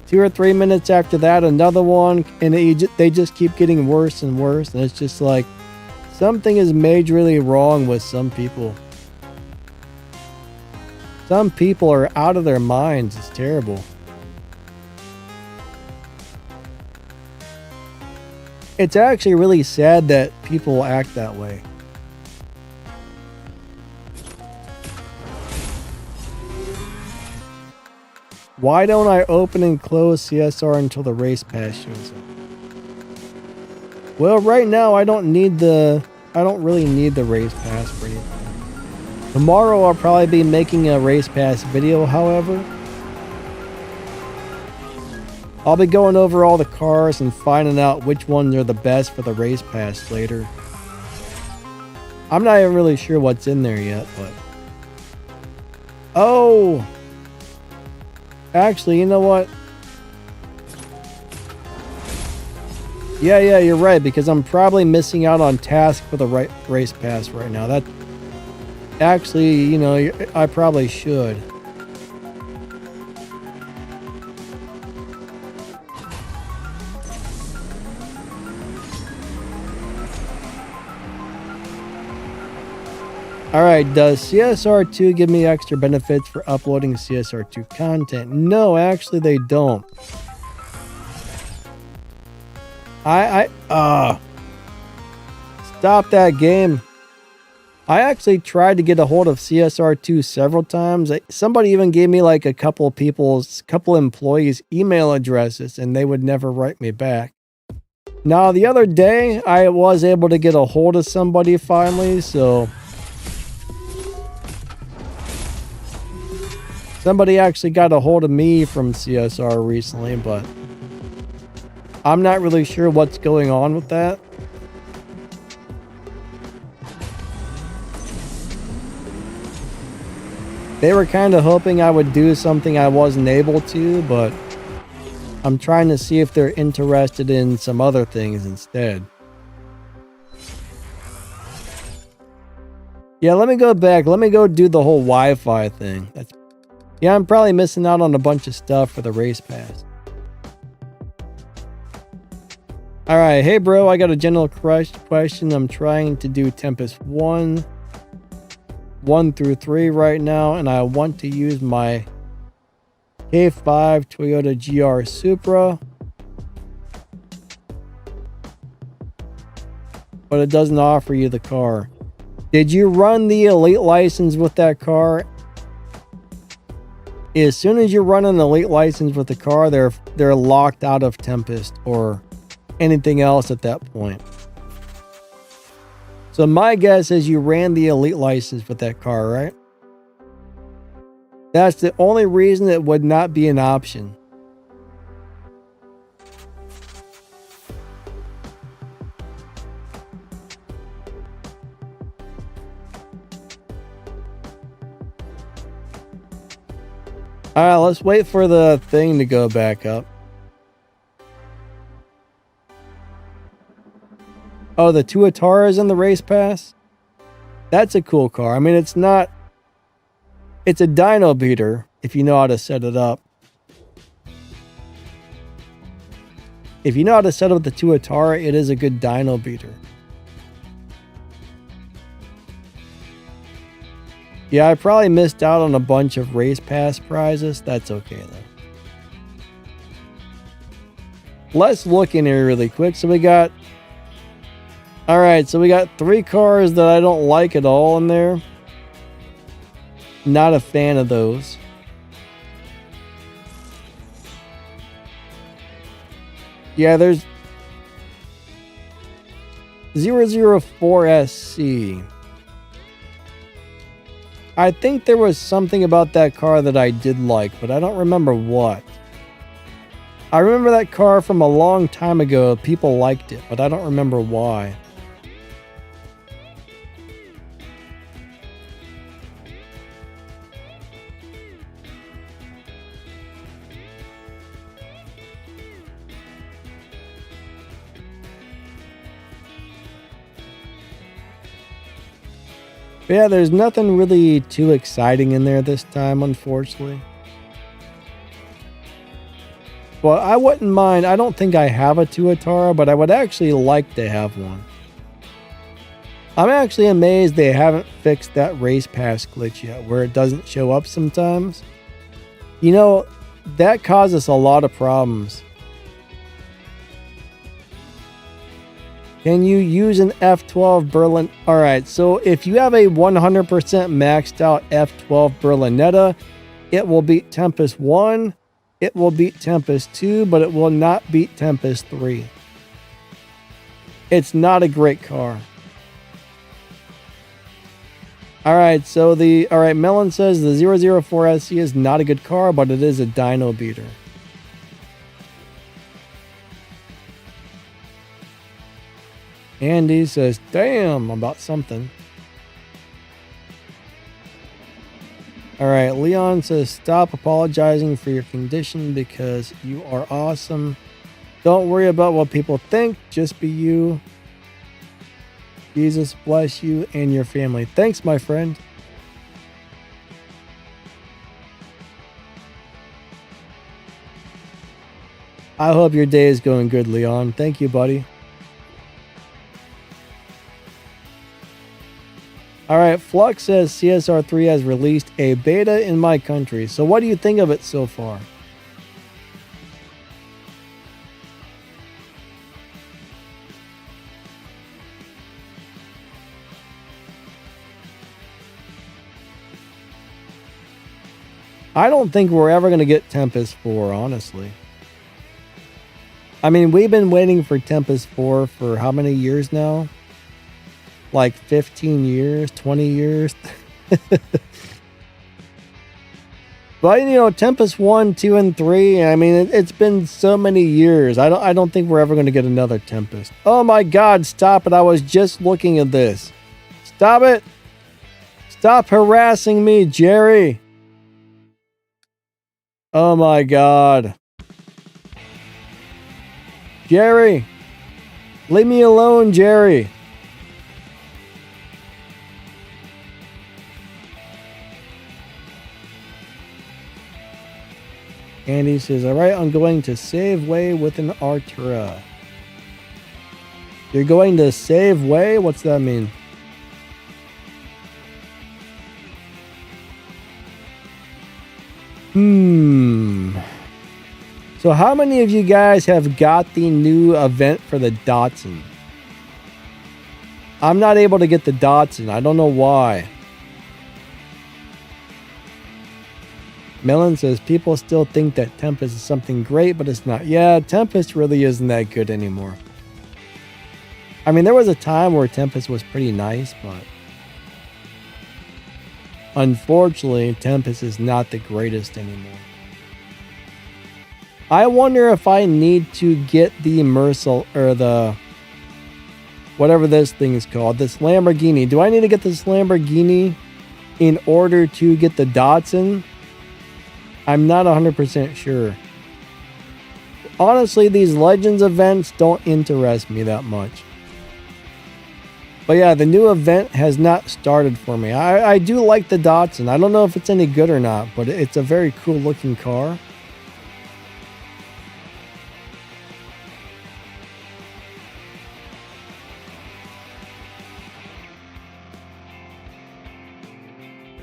2 or 3 minutes after that, another one. And they just keep getting worse and worse. And it's just like, something is majorly wrong with some people. Some people are out of their minds. It's terrible. It's actually really sad that people act that way. Why don't I open and close CSR until the race pass shows up? Well, right now I don't really need the race pass for anything. Tomorrow I'll probably be making a race pass video, however. I'll be going over all the cars and finding out which ones are the best for the race pass later. I'm not even really sure what's in there yet, but... Oh! Actually, you know what? Yeah, you're right, because I'm probably missing out on tasks for the race pass right now. That... Actually, you know, I probably should. Alright, does CSR2 give me extra benefits for uploading CSR2 content? No, actually they don't. Stop that game. I actually tried to get a hold of CSR2 several times. Somebody even gave me like a couple employees' email addresses and they would never write me back. Now, the other day, I was able to get a hold of somebody finally, so... Somebody actually got a hold of me from CSR recently, but I'm not really sure what's going on with that. They were kind of hoping I would do something I wasn't able to, but I'm trying to see if they're interested in some other things instead. Yeah, let me go back. Let me go do the whole Wi-Fi thing. Yeah, I'm probably missing out on a bunch of stuff for the race pass. Alright, hey bro, I got a general question. I'm trying to do Tempest 1 through 3 right now, and I want to use my K5 Toyota GR Supra. But it doesn't offer you the car. Did you run the Elite license with that car? As soon as you run an Elite license with the car, they're locked out of Tempest or anything else at that point. So my guess is you ran the Elite license with that car, right? That's the only reason it would not be an option. Alright, let's wait for the thing to go back up. Oh, the Tuatara is in the race pass? That's a cool car. I mean, it's not... It's a dyno beater, if you know how to set it up. If you know how to set up the Tuatara, it is a good dyno beater. Yeah, I probably missed out on a bunch of race pass prizes. That's okay, though. Let's look in here really quick. So we got... Alright, so we got 3 cars that I don't like at all in there. Not a fan of those. Yeah, there's... 004SC. I think there was something about that car that I did like, but I don't remember what. I remember that car from a long time ago. People liked it, but I don't remember why. But yeah, there's nothing really too exciting in there this time, unfortunately. Well, I wouldn't mind. I don't think I have a Tuatara, but I would actually like to have one. I'm actually amazed they haven't fixed that race pass glitch yet, where it doesn't show up sometimes. You know, that causes a lot of problems. Can you use an F12 Berlin? Alright, so if you have a 100% maxed out F12 Berlinetta, it will beat Tempest 1, it will beat Tempest 2, but it will not beat Tempest 3. It's not a great car. All right, so Melon says the 004 SC is not a good car, but it is a dyno beater. Andy says, damn, about something. All right, Leon says, stop apologizing for your condition because you are awesome. Don't worry about what people think, just be you. Jesus bless you and your family. Thanks, my friend. I hope your day is going good, Leon. Thank you, buddy. All right, Flux says CSR3 has released a beta in my country. So what do you think of it so far? I don't think we're ever going to get Tempest 4, honestly. I mean, we've been waiting for Tempest 4 for how many years now? Like 15 years, 20 years. But, you know, Tempest 1, 2, and 3, I mean, it's been so many years. I don't think we're ever going to get another Tempest. Oh my God, stop it. I was just looking at this. Stop it. Stop harassing me, Jerry. Oh my God. Jerry. Leave me alone, Jerry. Andy says, all right, I'm going to save way with an Artura. You're going to save way? What's that mean? So how many of you guys have got the new event for the Datsun? I'm not able to get the Datsun. I don't know why. Melon says, people still think that Tempest is something great, but it's not. Yeah, Tempest really isn't that good anymore. I mean, there was a time where Tempest was pretty nice, but unfortunately, Tempest is not the greatest anymore. I wonder if I need to get the Mercel, or the, whatever this thing is called, this Lamborghini. Do I need to get this Lamborghini in order to get the Datsun? I'm not 100% sure. Honestly, these Legends events don't interest me that much. But yeah, the new event has not started for me. I do like the Datsun. I don't know if it's any good or not, but it's a very cool looking car.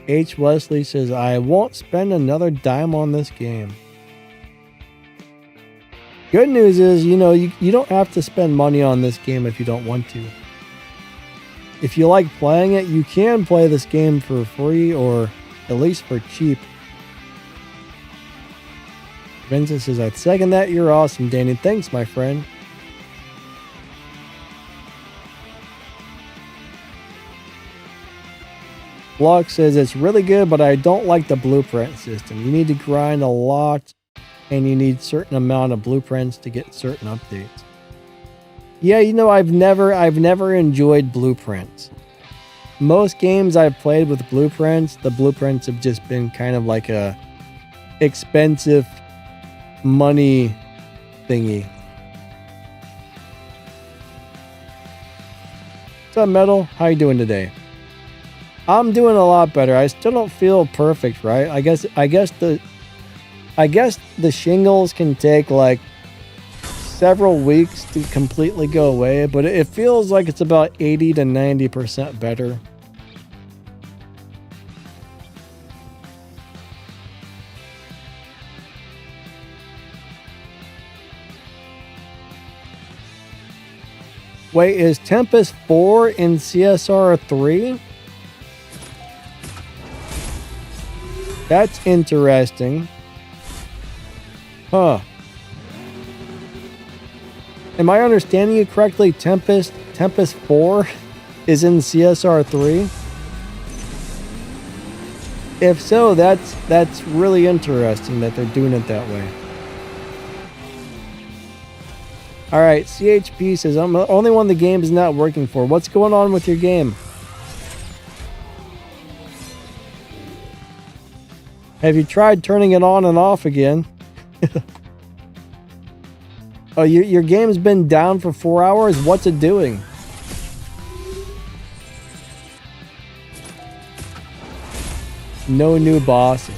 H. Wesley says, I won't spend another dime on this game. Good news is, you know, you don't have to spend money on this game if you don't want to. If you like playing it, you can play this game for free or at least for cheap. Vincent says, I'd second that. You're awesome, Danny. Thanks, my friend. Block says it's really good, but I don't like the blueprint system. You need to grind a lot, and you need certain amount of blueprints to get certain updates. Yeah, you know, I've never enjoyed blueprints. Most games I've played with blueprints, the blueprints have just been kind of like a expensive money thingy. What's up, Metal? How you doing today? I'm doing a lot better. I still don't feel perfect, right? I guess the shingles can take like several weeks to completely go away, but it feels like it's about 80 to 90% better. Wait, is Tempest 4 in CSR3? That's interesting. Huh. Am I understanding you correctly? Tempest 4 is in CSR3? If so, that's really interesting that they're doing it that way. All right, CHP says, I'm the only one the game is not working for. What's going on with your game? Have you tried turning it on and off again? Oh, your game's been down for 4 hours? What's it doing? No new bosses.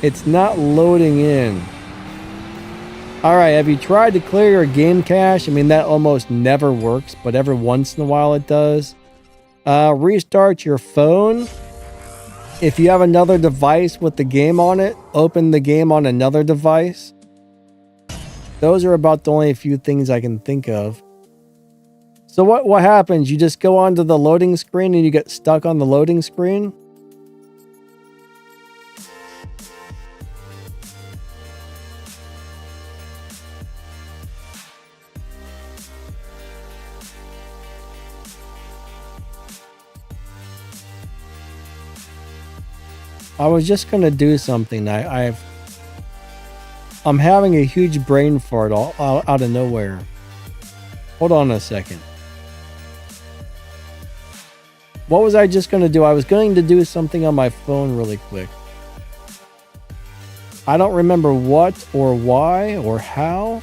It's not loading in. Alright, have you tried to clear your game cache? I mean, that almost never works, but every once in a while it does. Restart your phone. If you have another device with the game on it, open the game on another device. Those are about the only few things I can think of. So what happens? You just go onto the loading screen and you get stuck on the loading screen? I was just gonna do something. I'm having a huge brain fart out of nowhere. Hold on a second. What was I just gonna do? I was going to do something on my phone really quick. I don't remember what or why or how.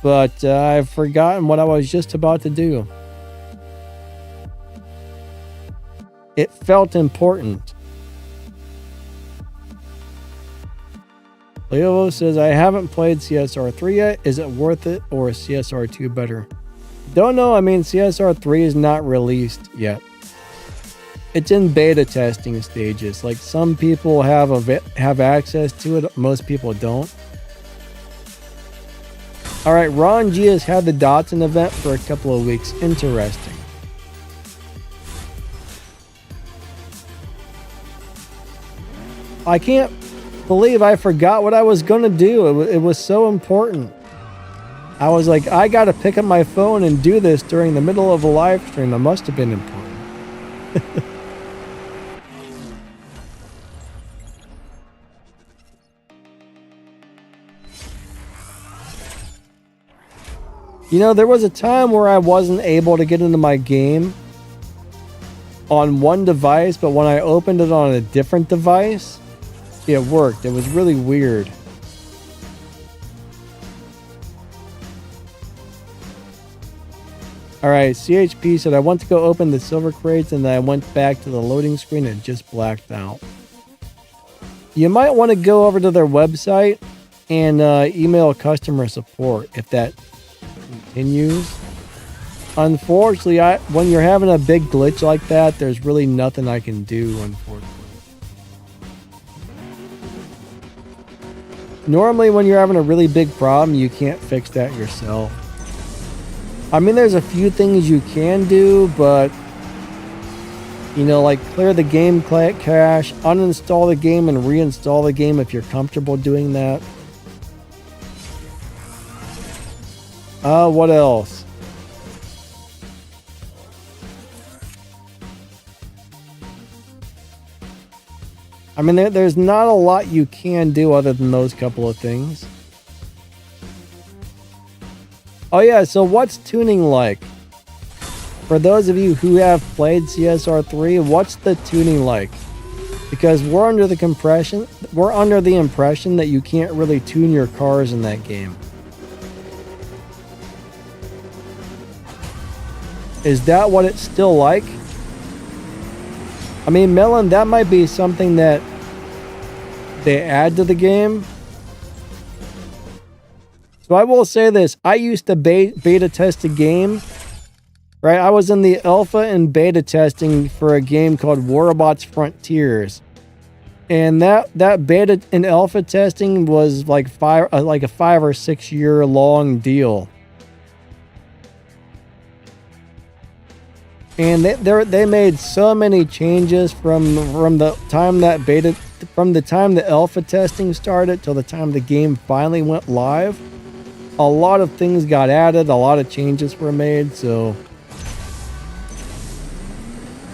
But I've forgotten what I was just about to do. It felt important. Leo says, I haven't played CSR3 yet. Is it worth it or is CSR2 better? Don't know. I mean, CSR3 is not released yet. It's in beta testing stages. Like, some people have access to it. Most people don't. All right, Ron G has had the Dotson event for a couple of weeks. Interesting. I can't believe I forgot what I was going to do. It was so important. I was like, I got to pick up my phone and do this during the middle of a live stream. That must have been important. You know, there was a time where I wasn't able to get into my game on one device, but when I opened it on a different device, it worked. It was really weird. Alright, CHP said, I went to go open the silver crates and then I went back to the loading screen and it just blacked out. You might want to go over to their website and email customer support if that continues. Unfortunately, when you're having a big glitch like that, there's really nothing I can do, unfortunately. Normally, when you're having a really big problem, you can't fix that yourself. I mean, there's a few things you can do, but, you know, like clear the game cache, uninstall the game, and reinstall the game if you're comfortable doing that. What else? I mean, there's not a lot you can do other than those couple of things. Oh yeah, so what's tuning like? For those of you who have played CSR3, what's the tuning like? Because we're under the impression that you can't really tune your cars in that game. Is that what it's still like? I mean, Melon, that might be something that they add to the game. So I will say this. I used to beta test a game. Right? I was in the alpha and beta testing for a game called Warabots Frontiers. And that beta and alpha testing was like a 5 or 6 year long deal. And they made so many changes from the time that beta from the time the alpha testing started till the time the game finally went live, a lot of things got added, a lot of changes were made, so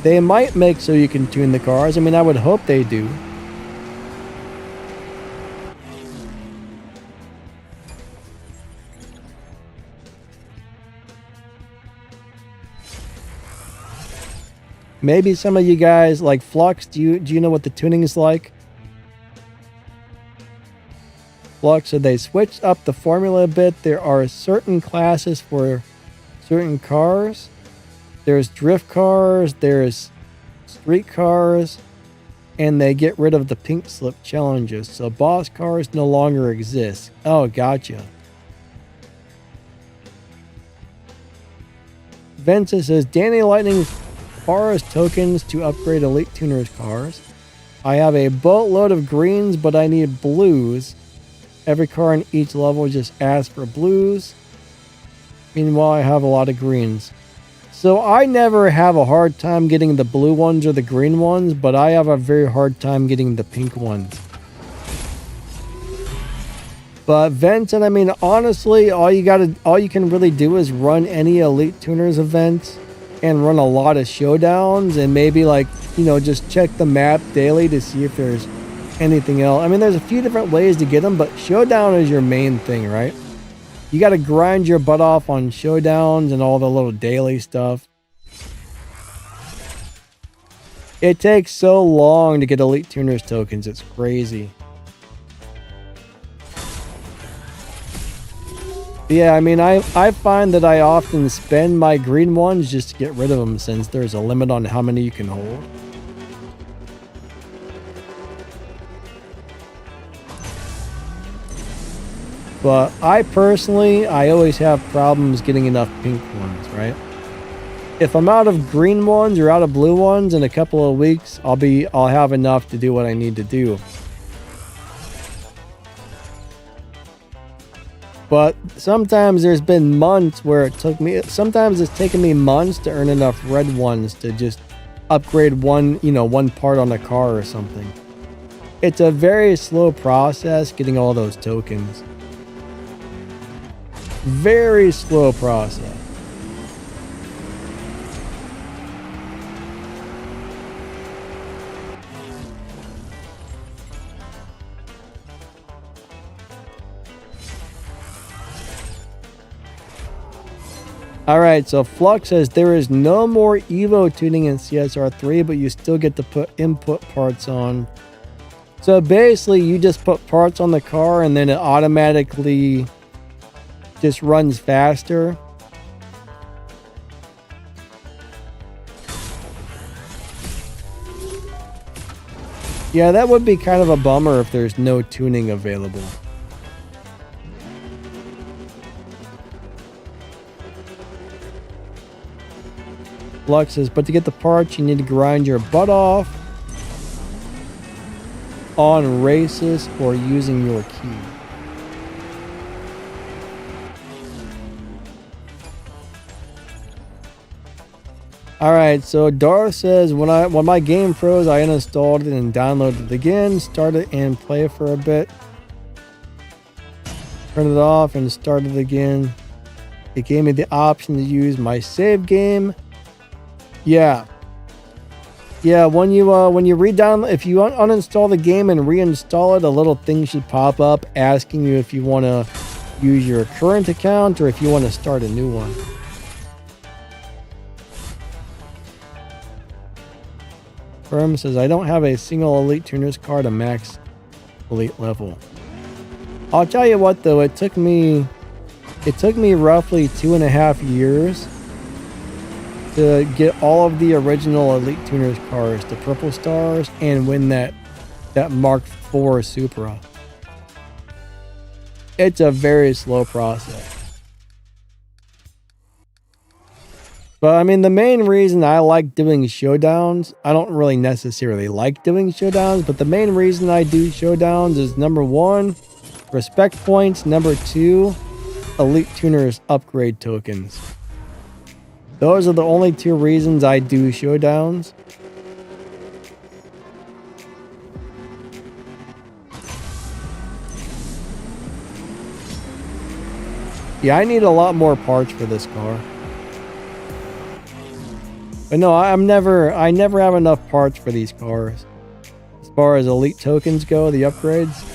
they might make so you can tune the cars. I mean, I would hope they do. Maybe some of you guys like Flux, do you know what the tuning is like? Flux, so they switched up the formula a bit. There are certain classes for certain cars. There's drift cars, there's street cars, and they get rid of the pink slip challenges. So boss cars no longer exist. Oh, gotcha. Ventus says, Danny Lightning borrows tokens to upgrade Elite Tuners cars. I have a boatload of greens, but I need blues. Every car in each level just asks for blues. Meanwhile, I have a lot of greens. So I never have a hard time getting the blue ones or the green ones, but I have a very hard time getting the pink ones. But Vincent, I mean, honestly, all you can really do is run any Elite Tuners events and run a lot of showdowns and maybe like, you know, just check the map daily to see if there's anything else. I mean, there's a few different ways to get them, but showdown is your main thing, right? You got to grind your butt off on showdowns and all the little daily stuff. It takes so long to get Elite Tuners tokens, it's crazy. Yeah, I mean, I find that I often spend my green ones just to get rid of them since there's a limit on how many you can hold. But I personally, I always have problems getting enough pink ones, right? If I'm out of green ones or out of blue ones in a couple of weeks, I'll have enough to do what I need to do. But sometimes there's been months where sometimes it's taken me months to earn enough red ones to just upgrade one part on a car or something. It's a very slow process getting all those tokens. Very slow process. Alright, so Flux says there is no more Evo tuning in CSR3, but you still get to put input parts on. So basically, you just put parts on the car and then it automatically just runs faster. Yeah, that would be kind of a bummer if there's no tuning available. Flux says, but to get the parts, you need to grind your butt off on races or using your key. Alright, so Darth says, when my game froze, I uninstalled it and downloaded it again, started and play for a bit. Turned it off and started again. It gave me the option to use my save game. Yeah, when you re-download, if you uninstall the game and reinstall it, a little thing should pop up asking you if you want to use your current account or if you want to start a new one. Firm says, I don't have a single Elite Tuners car to max Elite level. I'll tell you what though, it took me roughly 2.5 years to get all of the original Elite Tuners cars, the Purple Stars, and win that Mark IV Supra. It's a very slow process. But I mean, the main reason I like doing showdowns, I don't really necessarily like doing showdowns, but the main reason I do showdowns is number 1, respect points, number 2, Elite Tuners upgrade tokens. Those are the only 2 reasons I do showdowns. Yeah, I need a lot more parts for this car. But no, I never have enough parts for these cars. As far as elite tokens go, the upgrades.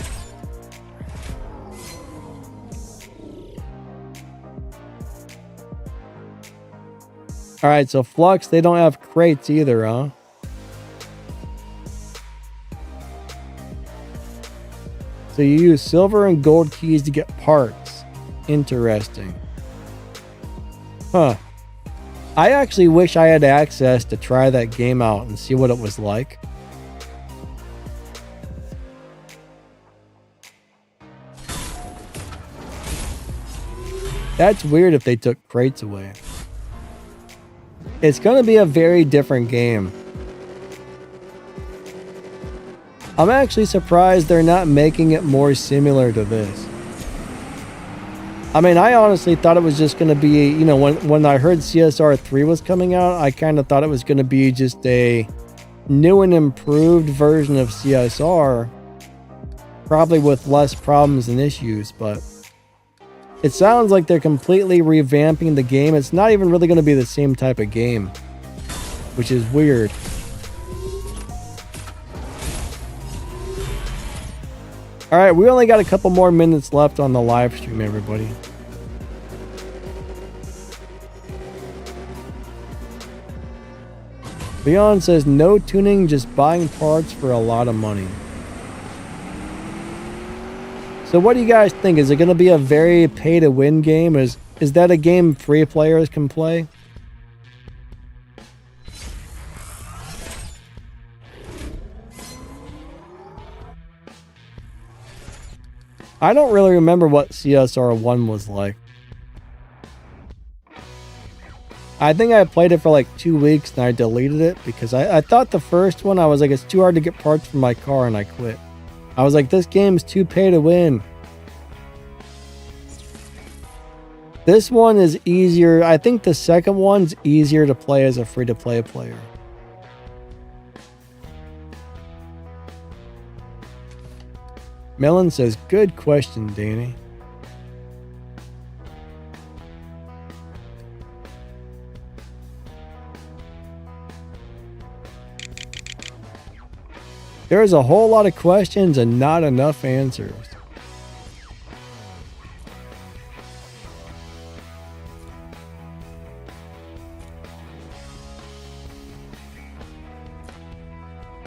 Alright, so Flux, they don't have crates either, huh? So you use silver and gold keys to get parts. Interesting. Huh. I actually wish I had access to try that game out and see what it was like. That's weird if they took crates away. It's going to be a very different game. I'm actually surprised they're not making it more similar to this. I mean, I honestly thought it was just going to be, you know, when I heard CSR2 was coming out, I kind of thought it was going to be just a new and improved version of CSR, probably with less problems and issues, but it sounds like they're completely revamping the game. It's not even really going to be the same type of game, which is weird. All right, we only got a couple more minutes left on the live stream, everybody. Leon says, no tuning, just buying parts for a lot of money. So what do you guys think? Is it going to be a very pay-to-win game? Is that a game free players can play? I don't really remember what CSR1 was like. I think I played it for like 2 weeks and I deleted it because I thought the first one, I was like, it's too hard to get parts for my car, and I quit. I was like, this game's too pay to win. This one is easier. I think the second one's easier to play as a free-to-play player. Melon says, good question, Danny. There's a whole lot of questions and not enough answers.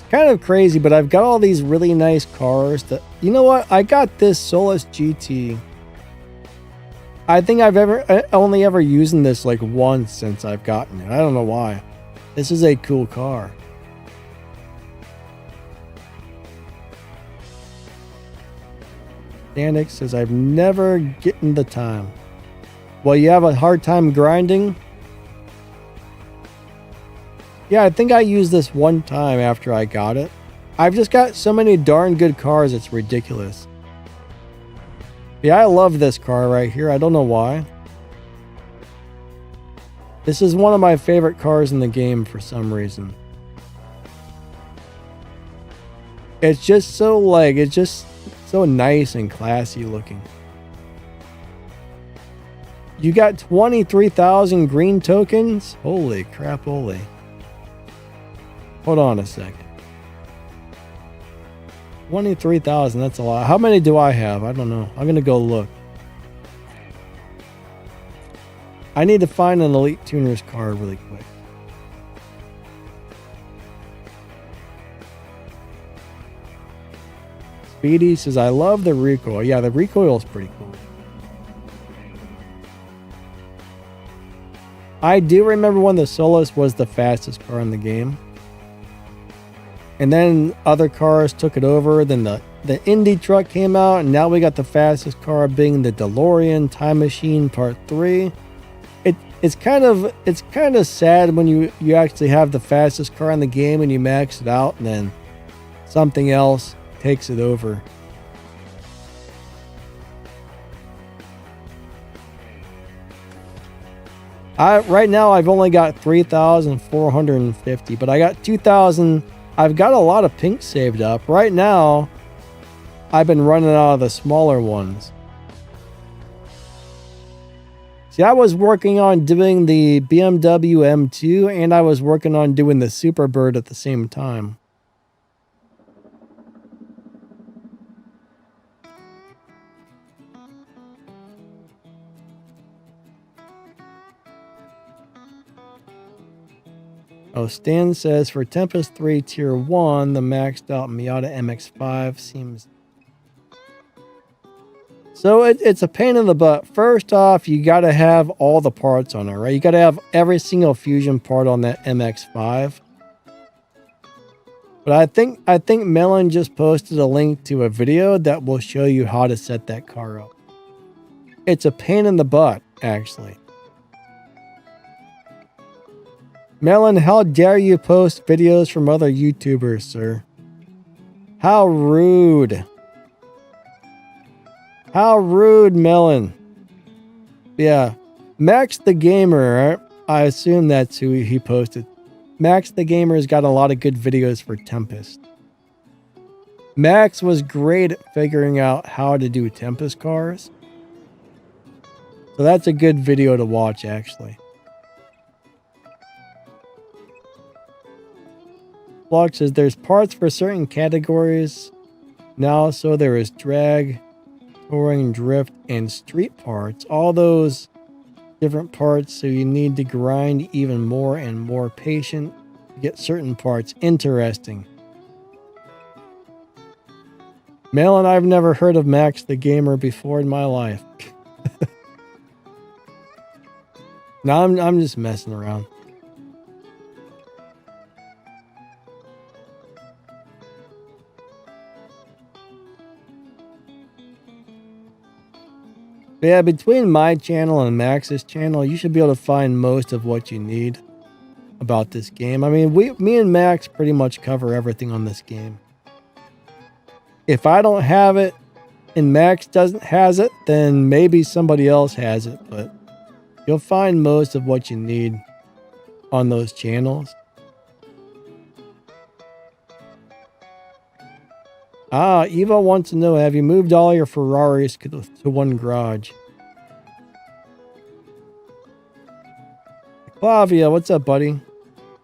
Kind of crazy, but I've got all these really nice cars that, you know what? I got this Solus GT. I think I've only ever used this like once since I've gotten it. I don't know why. This is a cool car. Danik says, I've never gotten the time. Well, you have a hard time grinding? Yeah, I think I used this one time after I got it. I've just got so many darn good cars, it's ridiculous. Yeah, I love this car right here. I don't know why. This is one of my favorite cars in the game for some reason. It's just so like, it's just so nice and classy looking. You got 23,000 green tokens? Holy crap, holy. Hold on a second. 23,000, that's a lot. How many do I have? I don't know. I'm going to go look. I need to find an Elite Tuner's car really quick. Speedy says, I love the recoil. Yeah, the recoil is pretty cool. I do remember when the Solus was the fastest car in the game. And then other cars took it over. Then the Indy truck came out, and now we got the fastest car being the DeLorean Time Machine Part 3. It's kind of sad when you actually have the fastest car in the game and you max it out, and then something else takes it over. Right now I've only got 3,450, but I got 2,000. I've got a lot of pink saved up. Right now, I've been running out of the smaller ones. See, I was working on doing the BMW M2 and I was working on doing the Superbird at the same time. Oh, Stan says for Tempest 3 Tier 1, the maxed out Miata MX-5 seems... So it's a pain in the butt. First off, you got to have all the parts on it, right? You got to have every single fusion part on that MX-5. But I think Melon just posted a link to a video that will show you how to set that car up. It's a pain in the butt, actually. Melon, how dare you post videos from other YouTubers, sir? How rude. How rude, Melon. Yeah. MaxTheGamer, I assume that's who he posted. MaxTheGamer's got a lot of good videos for Tempest. Max was great at figuring out how to do Tempest cars. So that's a good video to watch, actually. Block says there's parts for certain categories now, so there is drag, touring, drift, and street parts. All those different parts, so you need to grind even more and more patient to get certain parts interesting. Melon, I've never heard of MaxTheGamer before in my life. No, I'm just messing around. But yeah, between my channel and Max's channel, you should be able to find most of what you need about this game. I mean, me and Max pretty much cover everything on this game. If I don't have it and Max has it, then maybe somebody else has it, but you'll find most of what you need on those channels. Ah, Eva wants to know, have you moved all your Ferraris to one garage? Flavia, what's up, buddy?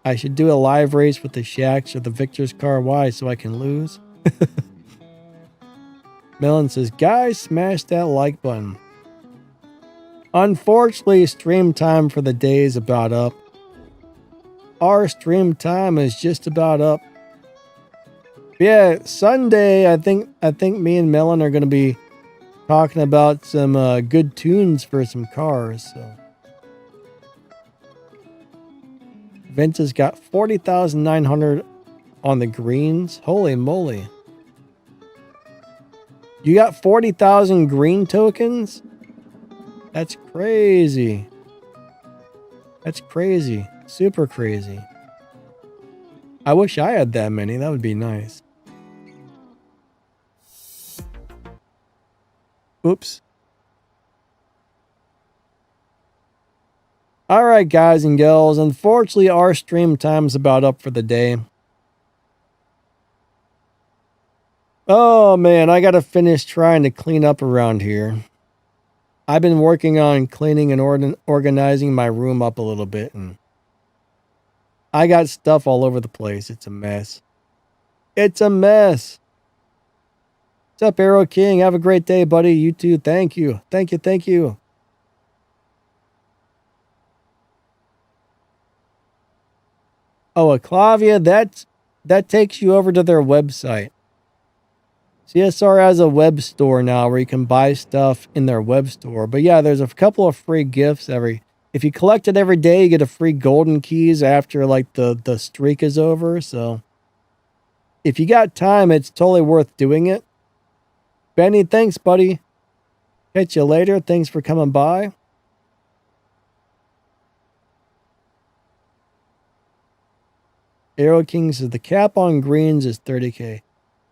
I should do a live race with the Shacks or the Victor's car. Why? So I can lose? Melon says, guys, smash that like button. Unfortunately, stream time for the day is about up. Our stream time is just about up. Yeah, Sunday, I think me and Melon are going to be talking about some good tunes for some cars. So Vince has got 40,900 on the greens. Holy moly. You got 40,000 green tokens? That's crazy. That's crazy. Super crazy. I wish I had that many. That would be nice. Oops. All right, guys and girls. Unfortunately, our stream time's about up for the day. Oh, man. I got to finish trying to clean up around here. I've been working on cleaning and organizing my room up a little bit, and I got stuff all over the place. It's a mess. It's a mess. What's up, Arrow King? Have a great day, buddy. You too. Thank you. Thank you. Thank you. Oh, Aclavia, that takes you over to their website. CSR has a web store now where you can buy stuff in their web store. But yeah, there's a couple of free gifts if you collect it every day, you get a free golden keys after like the streak is over. So if you got time, it's totally worth doing it. Benny, thanks, buddy. Catch you later. Thanks for coming by. Arrow King says the cap on greens is 30K.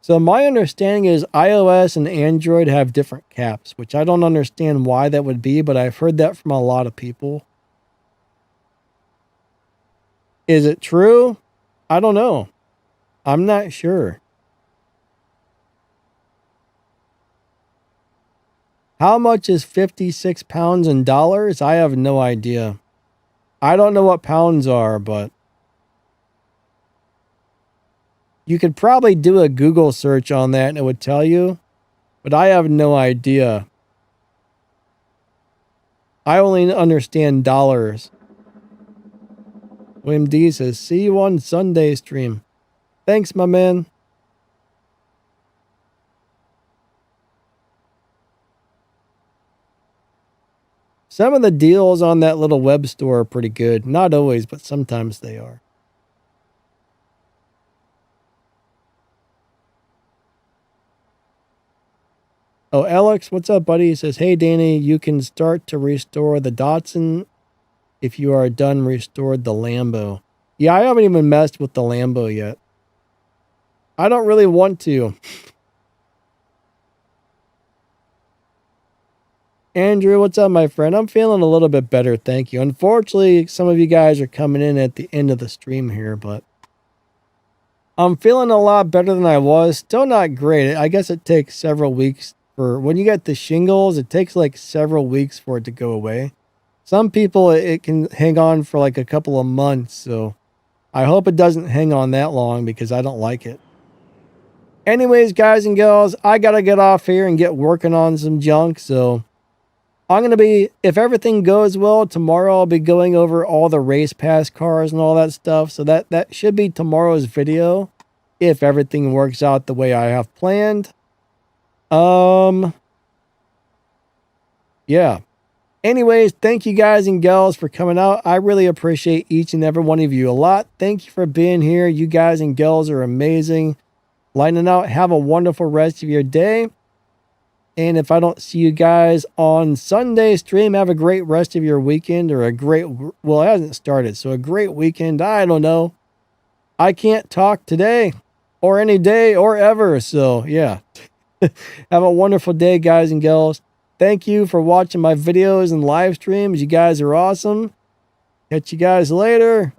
So my understanding is iOS and Android have different caps, which I don't understand why that would be, but I've heard that from a lot of people. Is it true? I don't know. I'm not sure. How much is 56 pounds in dollars? I have no idea. I don't know what pounds are, but you could probably do a Google search on that and it would tell you, but I have no idea. I only understand dollars. William D says, see you on Sunday stream. Thanks, my man. Some of the deals on that little web store are pretty good. Not always, but sometimes they are. Oh, Alex, what's up, buddy? He says, hey, Danny, you can start to restore the Datsun if you are done restored the Lambo. Yeah, I haven't even messed with the Lambo yet. I don't really want to. Andrew, what's up, my friend? I'm feeling a little bit better, thank you. Unfortunately, some of you guys are coming in at the end of the stream here, but I'm feeling a lot better than I was. Still not great. I guess it takes several weeks for when you get the shingles, it takes like several weeks for it to go away. Some people, it can hang on for like a couple of months, so I hope it doesn't hang on that long because I don't like it. Anyways, guys and girls, I gotta get off here and get working on some junk, so I'm going to be, if everything goes well, tomorrow I'll be going over all the race pass cars and all that stuff. So that should be tomorrow's video if everything works out the way I have planned. Yeah. Anyways, thank you guys and gals for coming out. I really appreciate each and every one of you a lot. Thank you for being here. You guys and gals are amazing. Lighting out. Have a wonderful rest of your day. And if I don't see you guys on Sunday stream, have a great rest of your weekend or a great, well, it hasn't started. So a great weekend. I don't know. I can't talk today or any day or ever. So yeah, have a wonderful day, guys and girls. Thank you for watching my videos and live streams. You guys are awesome. Catch you guys later.